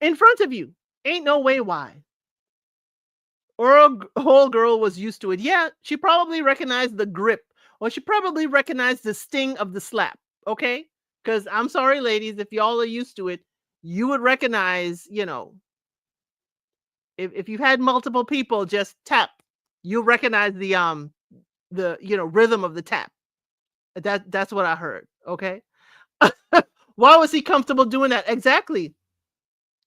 In front of you. Ain't no way why. Or a whole girl was used to it. Yeah, she probably recognized the grip, or she probably recognized the sting of the slap. Okay? Because I'm sorry, ladies, if y'all are used to it, you would recognize, if you've had multiple people just tap, you'll recognize the rhythm of the tap. That's what I heard. Okay. Why was he comfortable doing that? Exactly.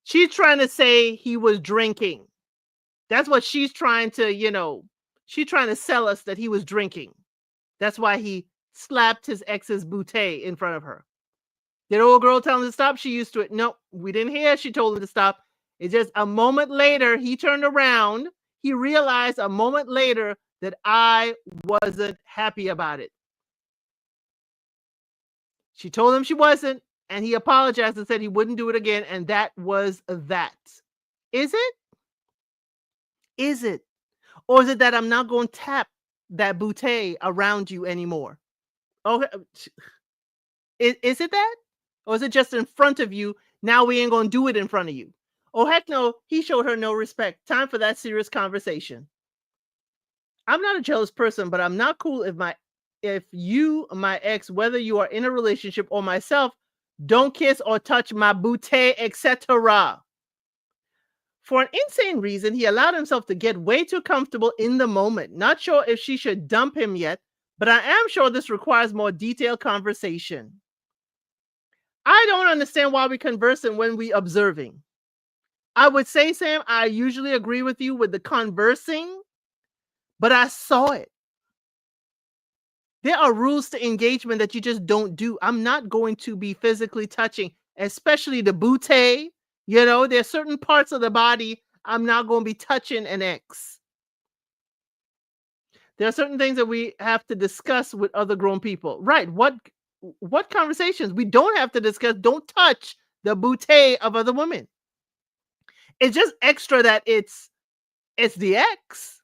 She's trying to say he was drinking. That's what she's trying to, she's trying to sell us that he was drinking. That's why he slapped his ex's bootay in front of her. Did old girl tell him to stop? She used to it. No, we didn't hear she told him to stop. It's just a moment later, he turned around. He realized a moment later that I wasn't happy about it. She told him she wasn't, and he apologized and said he wouldn't do it again, and that was that. Is it? Is it? Or is it that I'm not going to tap that bootay around you anymore? Okay. Is it that? Or is it just in front of you? Now we ain't going to do it in front of you. Oh, heck no. He showed her no respect. Time for that serious conversation. I'm not a jealous person, but I'm not cool if you, my ex, whether you are in a relationship or myself, don't kiss or touch my bootay, etc. For an insane reason, he allowed himself to get way too comfortable in the moment. Not sure if she should dump him yet, but I am sure this requires more detailed conversation. I don't understand why we conversing when we observing. I would say, Sam, I usually agree with you with the conversing, but I saw it. There are rules to engagement that you just don't do. I'm not going to be physically touching, especially the booty. There's certain parts of the body I'm not going to be touching an ex. There are certain things that we have to discuss with other grown people. Right. What conversations we don't have to discuss? Don't touch the booty of other women. It's just extra that it's the ex,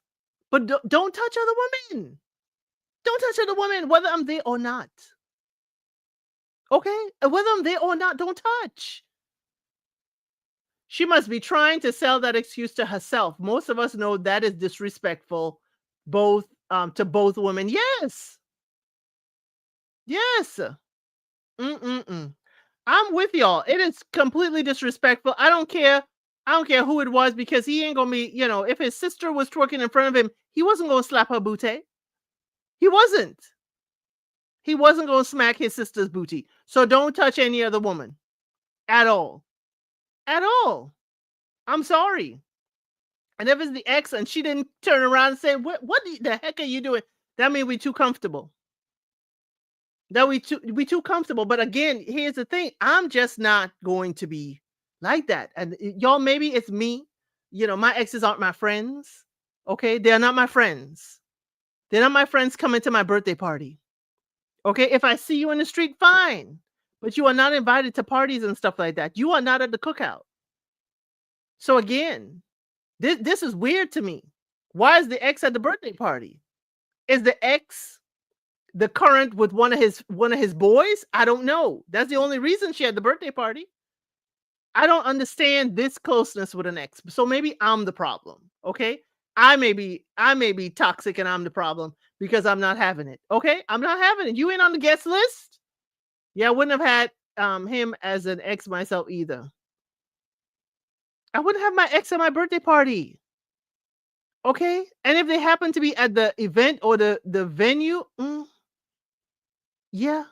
but don't touch other women. Don't touch other women, whether I'm there or not. Okay? Whether I'm there or not, don't touch. She must be trying to sell that excuse to herself. Most of us know that is disrespectful, both to both women. Yes. Yes. Mm-mm-mm. I'm with y'all. It is completely disrespectful. I don't care. I don't care who it was, because he ain't gonna be, if his sister was twerking in front of him, he wasn't gonna slap her booty. He wasn't. He wasn't gonna smack his sister's booty. So don't touch any other woman. At all. At all. I'm sorry. And if it's the ex and she didn't turn around and say, what the heck are you doing? That means we too comfortable. That we too comfortable. But again, here's the thing. I'm just not going to be like that. And y'all, maybe it's me. My exes aren't my friends. Okay. They're not my friends. They're not my friends coming to my birthday party. Okay. If I see you in the street, fine. But you are not invited to parties and stuff like that. You are not at the cookout. So again, this is weird to me. Why is the ex at the birthday party? Is the ex the current with one of his boys? I don't know. That's the only reason she had the birthday party. I don't understand this closeness with an ex. So maybe I'm the problem. Okay. I may be toxic and I'm the problem because I'm not having it. Okay. I'm not having it. You ain't on the guest list. Yeah. I wouldn't have had him as an ex myself either. I wouldn't have my ex at my birthday party. Okay. And if they happen to be at the event or the venue, yeah.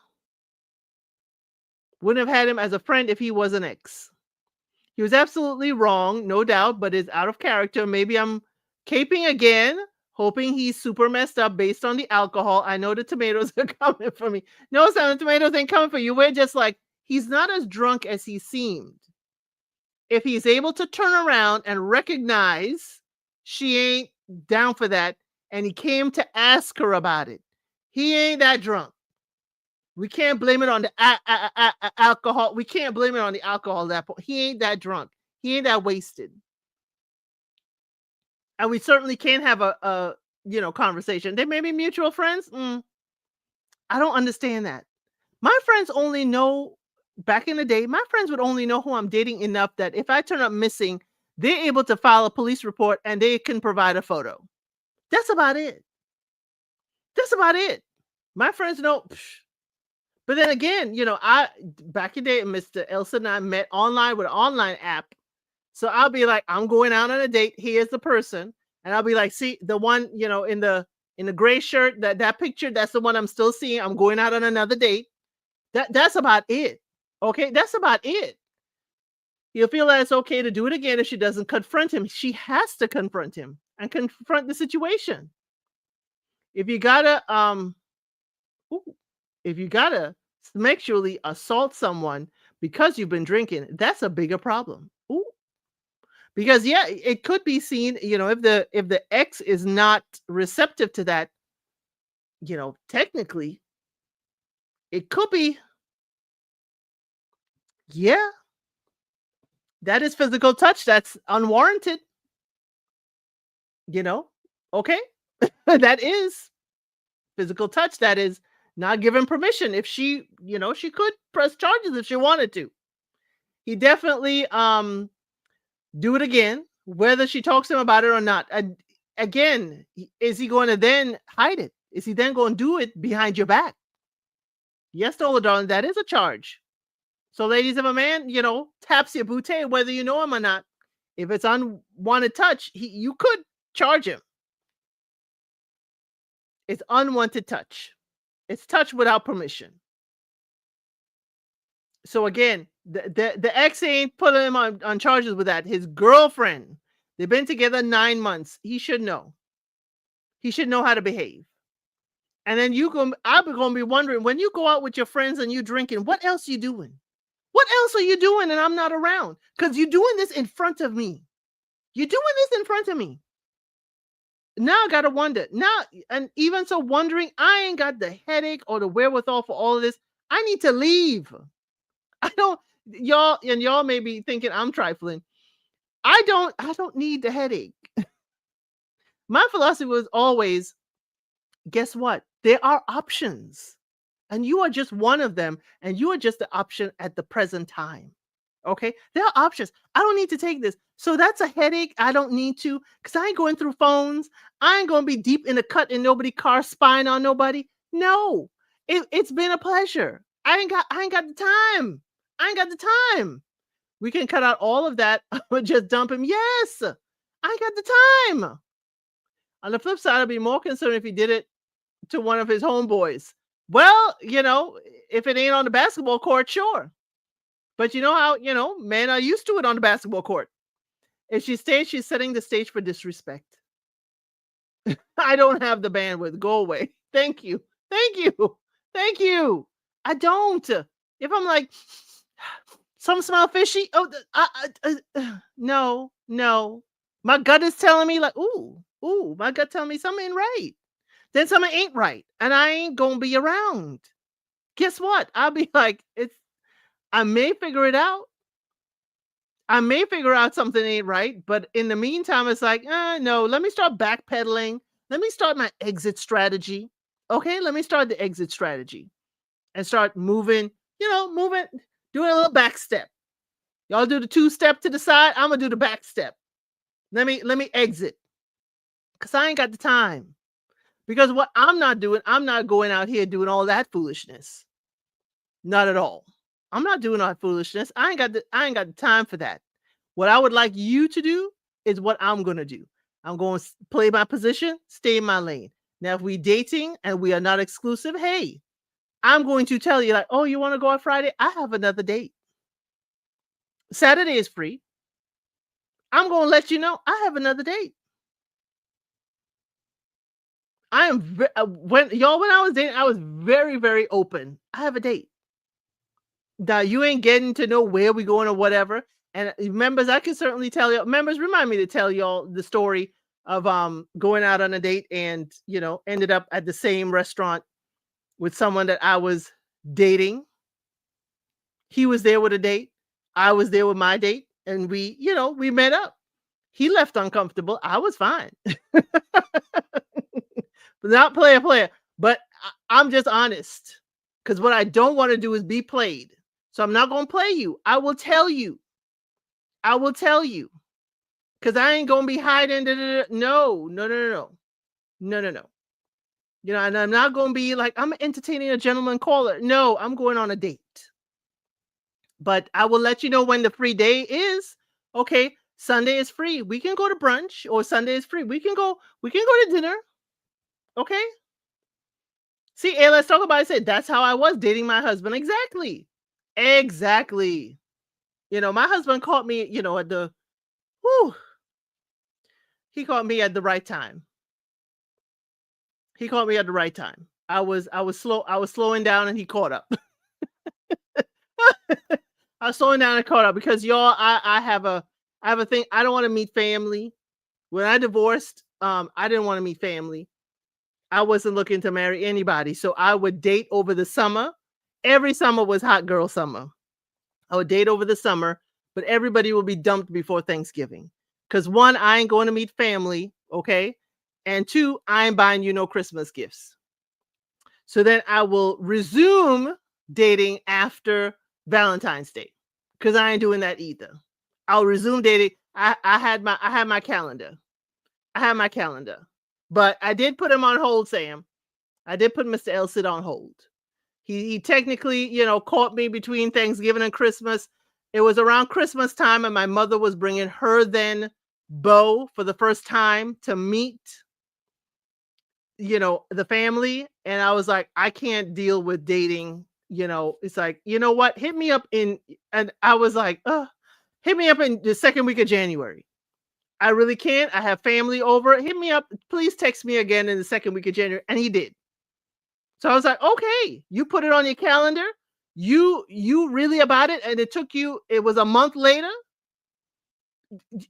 Wouldn't have had him as a friend if he was an ex. He was absolutely wrong, no doubt, but is out of character. Maybe I'm caping again, hoping he's super messed up based on the alcohol. I know the tomatoes are coming for me. No, Sam, the tomatoes ain't coming for you. We're just like, he's not as drunk as he seemed. If he's able to turn around and recognize she ain't down for that, and he came to ask her about it, he ain't that drunk. We can't blame it on the alcohol. We can't blame it on the alcohol at that point. He ain't that drunk. He ain't that wasted. And we certainly can't have a conversation. They may be mutual friends. I don't understand that. My friends only know, back in the day, my friends would only know who I'm dating enough that if I turn up missing, they're able to file a police report and they can provide a photo. That's about it. That's about it. My friends know. But then again, I back in the day, Mr. Elsa and I met online with an online app. So I'll be like, I'm going out on a date. Here's the person. And I'll be like, see the one, in the gray shirt, that picture, that's the one I'm still seeing. I'm going out on another date. That's about it. Okay. That's about it. He'll feel that it's okay to do it again if she doesn't confront him. She has to confront him and confront the situation. If you gotta, sexually assault someone because you've been drinking, that's a bigger problem. Ooh. Because it could be seen, if the ex is not receptive to that, technically, it could be, that is physical touch. That's unwarranted. Okay, that is physical touch. That is not given permission. If she, she could press charges if she wanted to. He definitely do it again, whether she talks to him about it or not. Again, is he going to then hide it? Is he then going to do it behind your back? Yes, Dola darling, that is a charge. So ladies, if a man, taps your booty, whether you know him or not, If it's unwanted touch, you could charge him. It's unwanted touch. It's touch without permission. So again, the ex ain't putting him on charges with that. His girlfriend, they've been together 9 months. He should know. He should know how to behave. And then I'm gonna be wondering when you go out with your friends and you drinking, what else you doing? What else are you doing and I'm not around? Because you're doing this in front of me. You're doing this in front of me. Now I gotta wonder. Now, and even so, wondering, I ain't got the headache or the wherewithal for all of this. I need to leave. I don't, y'all may be thinking I'm trifling. I don't need the headache. My philosophy was always, guess what? There are options. And you are just one of them, and you are just the option at the present time. Okay? There are options. I don't need to take this. So that's a headache. I don't need to, because I ain't going through phones. I ain't gonna be deep in the cut in nobody's car spying on nobody. No. It's been a pleasure. I ain't got the time. I ain't got the time. We can cut out all of that. I would just dump him. Yes. I ain't got the time. On the flip side, I'd be more concerned if he did it to one of his homeboys. Well, if it ain't on the basketball court, sure. But you know how, men are used to it on the basketball court. If she stays, she's setting the stage for disrespect. I don't have the bandwidth. Go away. Thank you. Thank you. Thank you. I don't. If I'm like, some smell fishy. Oh, no. My gut is telling me like, ooh, my gut telling me something ain't right. Then something ain't right. And I ain't going to be around. Guess what? I'll be like, I may figure it out. I may figure out something ain't right. But in the meantime, it's like, no, let me start backpedaling. Let me start my exit strategy. Okay, let me start the exit strategy and start moving, doing a little back step. Y'all do the 2-step to the side. I'm going to do the back step. Let me exit. Because I ain't got the time. Because what I'm not doing, I'm not going out here doing all that foolishness. Not at all. I'm not doing all that foolishness. I ain't got the time for that. What I would like you to do is what I'm going to do. I'm going to play my position, stay in my lane. Now, if we dating and we are not exclusive, hey, I'm going to tell you like, oh, you want to go on Friday? I have another date. Saturday is free. I'm going to let you know I have another date. I am when I was dating, I was very, very open. I have a date. Now you ain't getting to know where we going or whatever. And members, I can certainly tell you. Members, remind me to tell y'all the story of going out on a date and ended up at the same restaurant with someone that I was dating. He was there with a date. I was there with my date, and we met up. He left uncomfortable. I was fine. Not player, but I'm just honest, because what I don't want to do is be played. So I'm not going to play you. I will tell you, because I ain't going to be hiding. No. And I'm not going to be like, I'm entertaining a gentleman caller. No, I'm going on a date. But I will let you know when the free day is. Okay, Sunday is free. We can go to brunch, or Sunday is free. We can go to dinner. Okay. See, hey, let's talk about it. Said that's how I was dating my husband. Exactly. My husband caught me, at the he caught me at the right time. I was slowing down and he caught up. I was slowing down and caught up because I have a thing. I don't want to meet family. When I divorced, I didn't want to meet family. I wasn't looking to marry anybody. So I would date over the summer. Every summer was hot girl summer. I would date over the summer, but everybody will be dumped before Thanksgiving. Because 1, I ain't going to meet family. Okay. And 2, I ain't buying you no Christmas gifts. So then I will resume dating after Valentine's Day, because I ain't doing that either. I'll resume dating. I had my calendar. But I did put him on hold, Sam. I did put Mr. Elsid on hold. He technically, caught me between Thanksgiving and Christmas. It was around Christmas time, and my mother was bringing her then beau for the first time to meet, the family. And I was like, I can't deal with dating. It's like, you know what? Hit me up and I was like, hit me up in the second week of January. I really can't. I have family over. Hit me up. Please text me again in the second week of January. And he did. So I was like, okay, you put it on your calendar. You really about it. And it was a month later.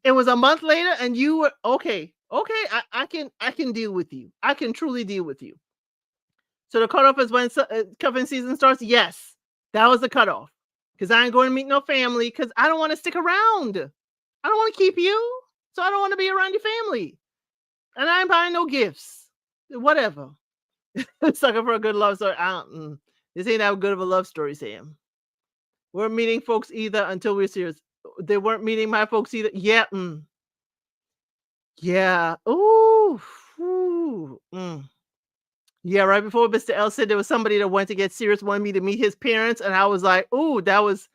It was a month later, and you were okay. Okay, I can deal with you. I can truly deal with you. So the cutoff is when cuffing season starts. Yes, that was the cutoff. Because I ain't going to meet no family. Because I don't want to stick around. I don't want to keep you. So I don't want to be around your family. And I ain't buying no gifts. Whatever. Sucker for a good love story. This ain't that good of a love story, Sam. We're meeting folks either until we're serious. They weren't meeting my folks either. Yeah. Yeah. Ooh. Ooh. Yeah, right before Mr. L said there was somebody that went to get serious, wanted me to meet his parents, and I was like, "Ooh, that was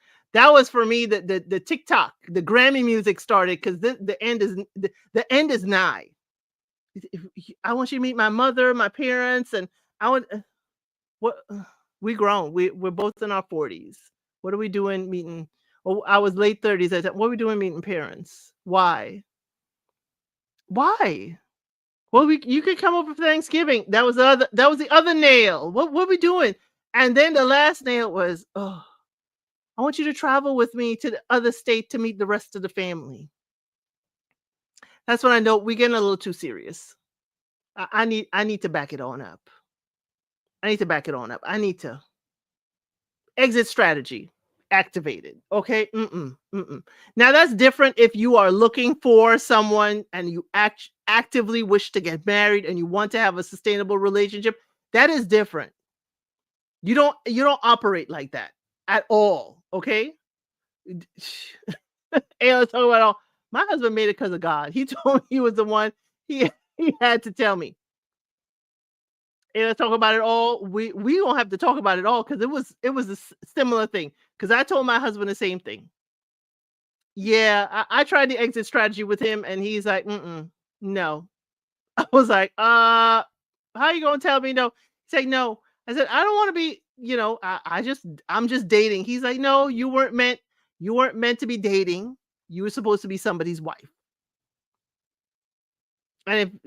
for me. The TikTok, the Grammy music started because the end is nigh. I want you to meet my mother, my parents, and I want what we grown. We're both in our 40s. What are we doing meeting? Oh, I was late 30s. I said, what are we doing meeting parents? Why? Why? Well, you could come over for Thanksgiving. That was the other nail. What are we doing? And then the last nail was, oh, I want you to travel with me to the other state to meet the rest of the family. That's when I know we're getting a little too serious. I need to back it on up. I need to back it on up. I need to exit strategy activated. Okay. Now that's different if you are looking for someone and you actively wish to get married and you want to have a sustainable relationship. That is different. You don't operate like that at all. Okay. Hey, let's talk about all. My husband made it because of God. He told me he was the one. He had to tell me. Hey, let's talk about it all. We don't have to talk about it all because it was a similar thing. Because I told my husband the same thing. Yeah, I tried the exit strategy with him, and he's like, no. I was like, how you gonna tell me no? He's like, no. I said, I don't want to be, I'm just dating. He's like, no, you weren't meant to be dating. You were supposed to be somebody's wife. And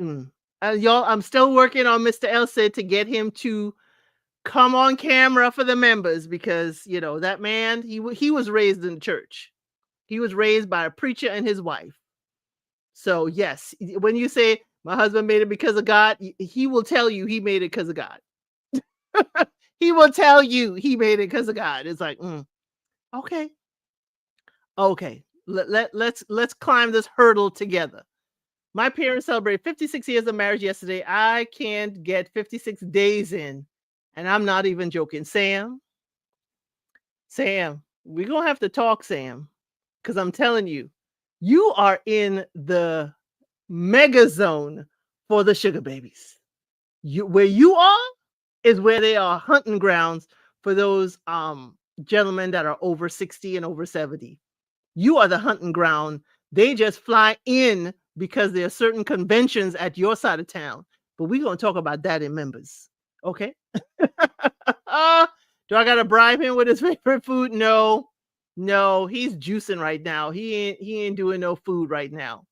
y'all, I'm still working on Mr. Elsid to get him to come on camera for the members because that man, he was raised in the church. He was raised by a preacher and his wife. So yes, when you say my husband made it because of God, he will tell you he made it because of God. He will tell you he made it because of God. It's like, okay, okay. Let's climb this hurdle together. My parents celebrated 56 years of marriage yesterday. I can't get 56 days in, and I'm not even joking. Sam, we're gonna have to talk, Sam, because I'm telling you, you are in the mega zone for the sugar babies. Where you are is where they are hunting grounds for those gentlemen that are over 60 and over 70. You are the hunting ground. They just fly in because there are certain conventions at your side of town. But we're going to talk about that in members. Okay. Do I got to bribe him with his favorite food? No, he's juicing right now. He ain't doing no food right now.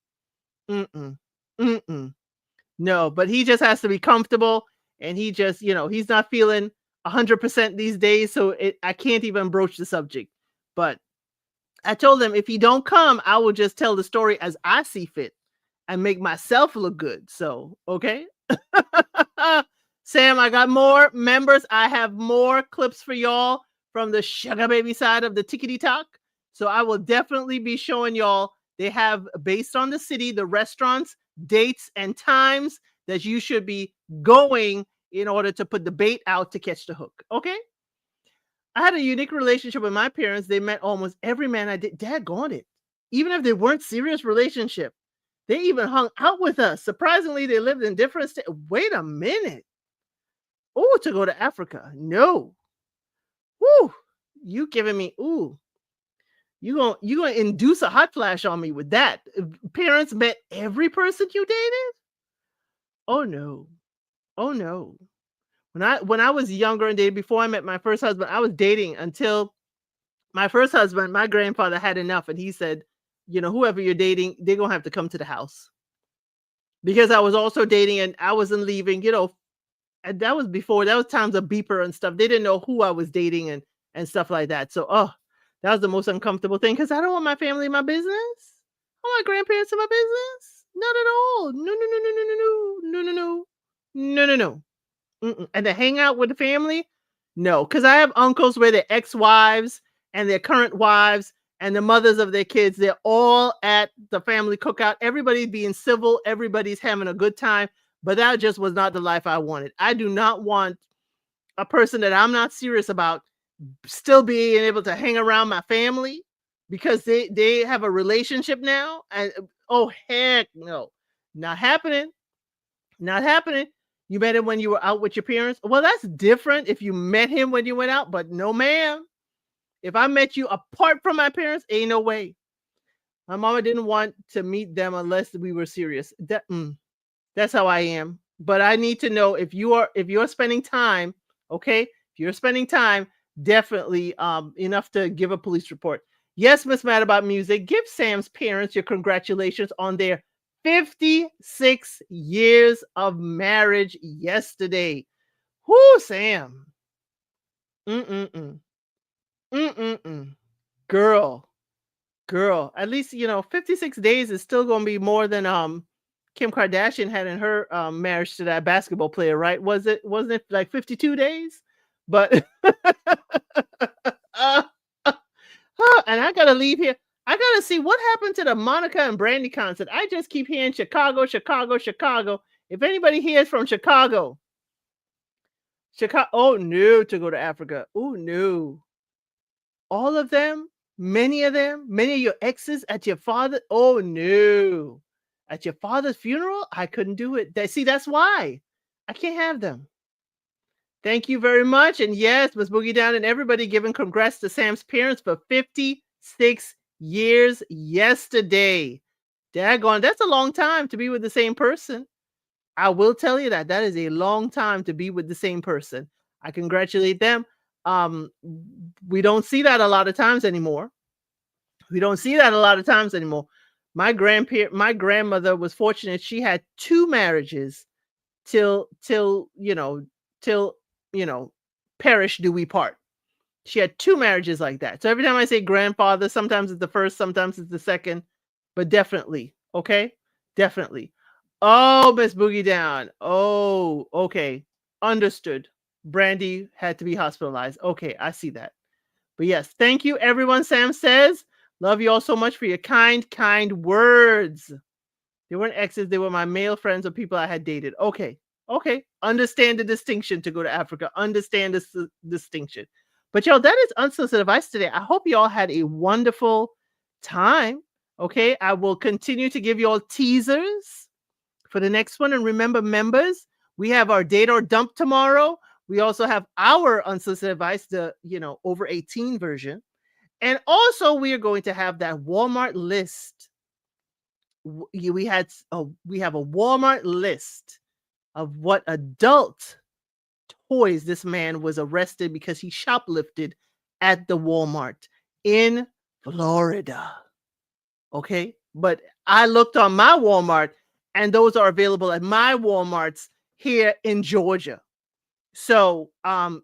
No, but he just has to be comfortable, and he just, he's not feeling 100% these days. So I can't even broach the subject. But I told them if he don't come, I will just tell the story as I see fit and make myself look good. So, okay. Sam, I got more members. I have more clips for y'all from the sugar baby side of the tickety talk. So I will definitely be showing y'all. They have, based on the city, the restaurants, dates, and times that you should be going in order to put the bait out to catch the hook. Okay. I had a unique relationship with my parents. They met almost every man I did. Daggone it. Even if they weren't serious relationship, they even hung out with us. Surprisingly, they lived in different states. Wait a minute. Oh, to go to Africa. No. Woo. You giving me, ooh. You gonna induce a hot flash on me with that. Parents met every person you dated? Oh no. Oh no. When I was younger and dated before I met my first husband, I was dating until my first husband, my grandfather had enough and he said, whoever you're dating, they're gonna have to come to the house. Because I was also dating and I wasn't leaving, and that was before, that was times of beeper and stuff. They didn't know who I was dating and stuff like that. So, that was the most uncomfortable thing because I don't want my family in my business. I want my grandparents in my business. Not at all. No, no, no, no, no, no, no, no, no, no, no, no, no. And to hang out with the family, no, because I have uncles where their ex-wives and their current wives and the mothers of their kids, they're all at the family cookout. Everybody's being civil, everybody's having a good time, but that just was not the life I wanted. I do not want a person that I'm not serious about still being able to hang around my family because they have a relationship now. And oh heck no, not happening. Not happening. You met him when you were out with your parents? Well, that's different if you met him when you went out, but no, ma'am. If I met you apart from my parents, ain't no way. My mama didn't want to meet them unless we were serious. That's how I am. But I need to know if you're spending time, okay? If you're spending time, definitely enough to give a police report. Yes, Miss Mad About Music, give Sam's parents your congratulations on their 56 years of marriage yesterday. Whoo, Sam. Mm-mm-mm. Mm-mm-mm. Girl, girl. At least, 56 days is still gonna be more than Kim Kardashian had in her marriage to that basketball player, right? Wasn't it like 52 days? But uh, and I gotta leave here. I gotta see what happened to the Monica and Brandy concert. I just keep hearing Chicago, Chicago, Chicago. If anybody hears from Chicago, oh no, to go to Africa. Oh no. All of them, many of your exes at your father. Oh no. At your father's funeral, I couldn't do it. See, that's why. I can't have them. Thank you very much. And yes, Miss Boogie Down and everybody giving congrats to Sam's parents for 56 years yesterday. Daggone, that's a long time to be with the same person. I will tell you that. That is a long time to be with the same person. I congratulate them. Um, we don't see that a lot of times anymore. We don't see that a lot of times anymore. My grandmother was fortunate. She had two marriages till till you know perish do we part. She had two marriages like that. So every time I say grandfather, sometimes it's the first, sometimes it's the second, but definitely, okay, definitely. Oh, Miss Boogie Down. Oh, okay, understood. Brandy had to be hospitalized. Okay, I see that. But yes, thank you, everyone. Sam says, love you all so much for your kind words. They weren't exes, they were my male friends or people I had dated. Okay. Okay. Understand the distinction to go to Africa. Understand this distinction. But y'all, that is unsolicited advice today. I hope you all had a wonderful time. Okay. I will continue to give you all teasers for the next one. And remember, members, we have our date or dump tomorrow. We also have our unsolicited advice, the over 18 version. And also we are going to have that Walmart list. We have a Walmart list of what adult toys this man was arrested because he shoplifted at the Walmart in Florida. Okay? But I looked on my Walmart and those are available at my Walmarts here in Georgia. So,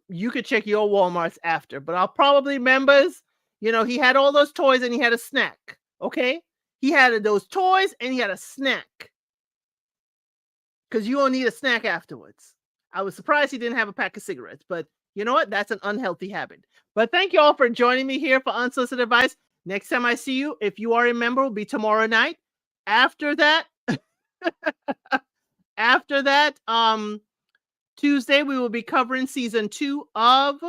you could check your Walmarts after, but I'll probably members, he had all those toys and he had a snack. Okay? He had those toys and he had a snack. Because you don't need a snack afterwards. I was surprised he didn't have a pack of cigarettes, but you know what? That's an unhealthy habit. But thank you all for joining me here for Unsolicited Advice. Next time I see you, if you are a member, will be tomorrow night. After that, Tuesday, we will be covering season 2 of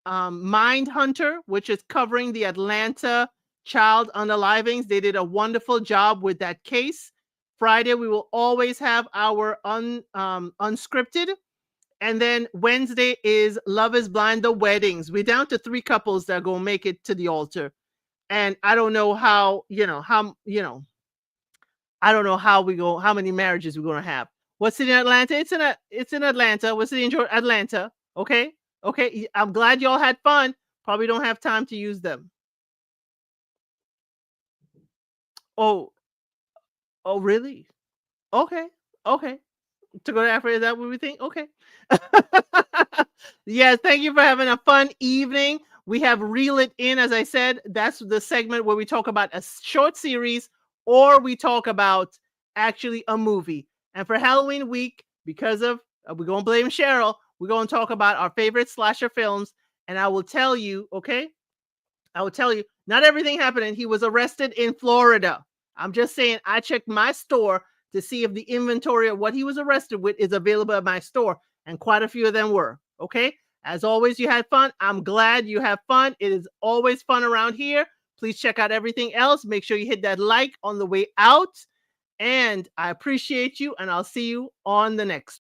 Mindhunter, which is covering the Atlanta child unalivings. They did a wonderful job with that case. Friday, we will always have our unscripted. And then Wednesday is Love is Blind, the weddings. We're down to 3 couples that are going to make it to the altar. And I don't know how, I don't know how many marriages we're gonna have. What city in Atlanta? It's in Atlanta. What city in Georgia? Atlanta. Okay. Okay. I'm glad y'all had fun. Probably don't have time to use them. Oh, oh, really? Okay. Okay. To go to Africa, is that what we think? Okay. Yes, thank you for having a fun evening. We have Reel It In, as I said. That's the segment where we talk about a short series or we talk about actually a movie. And for Halloween week, because of we're going to blame Cheryl, we're going to talk about our favorite slasher films. And I will tell you, okay, I will tell you, not everything happened. And he was arrested in Florida. I'm just saying, I checked my store to see if the inventory of what he was arrested with is available at my store. And quite a few of them were. Okay. As always, you had fun. I'm glad you have fun. It is always fun around here. Please check out everything else. Make sure you hit that like on the way out. And I appreciate you. And I'll see you on the next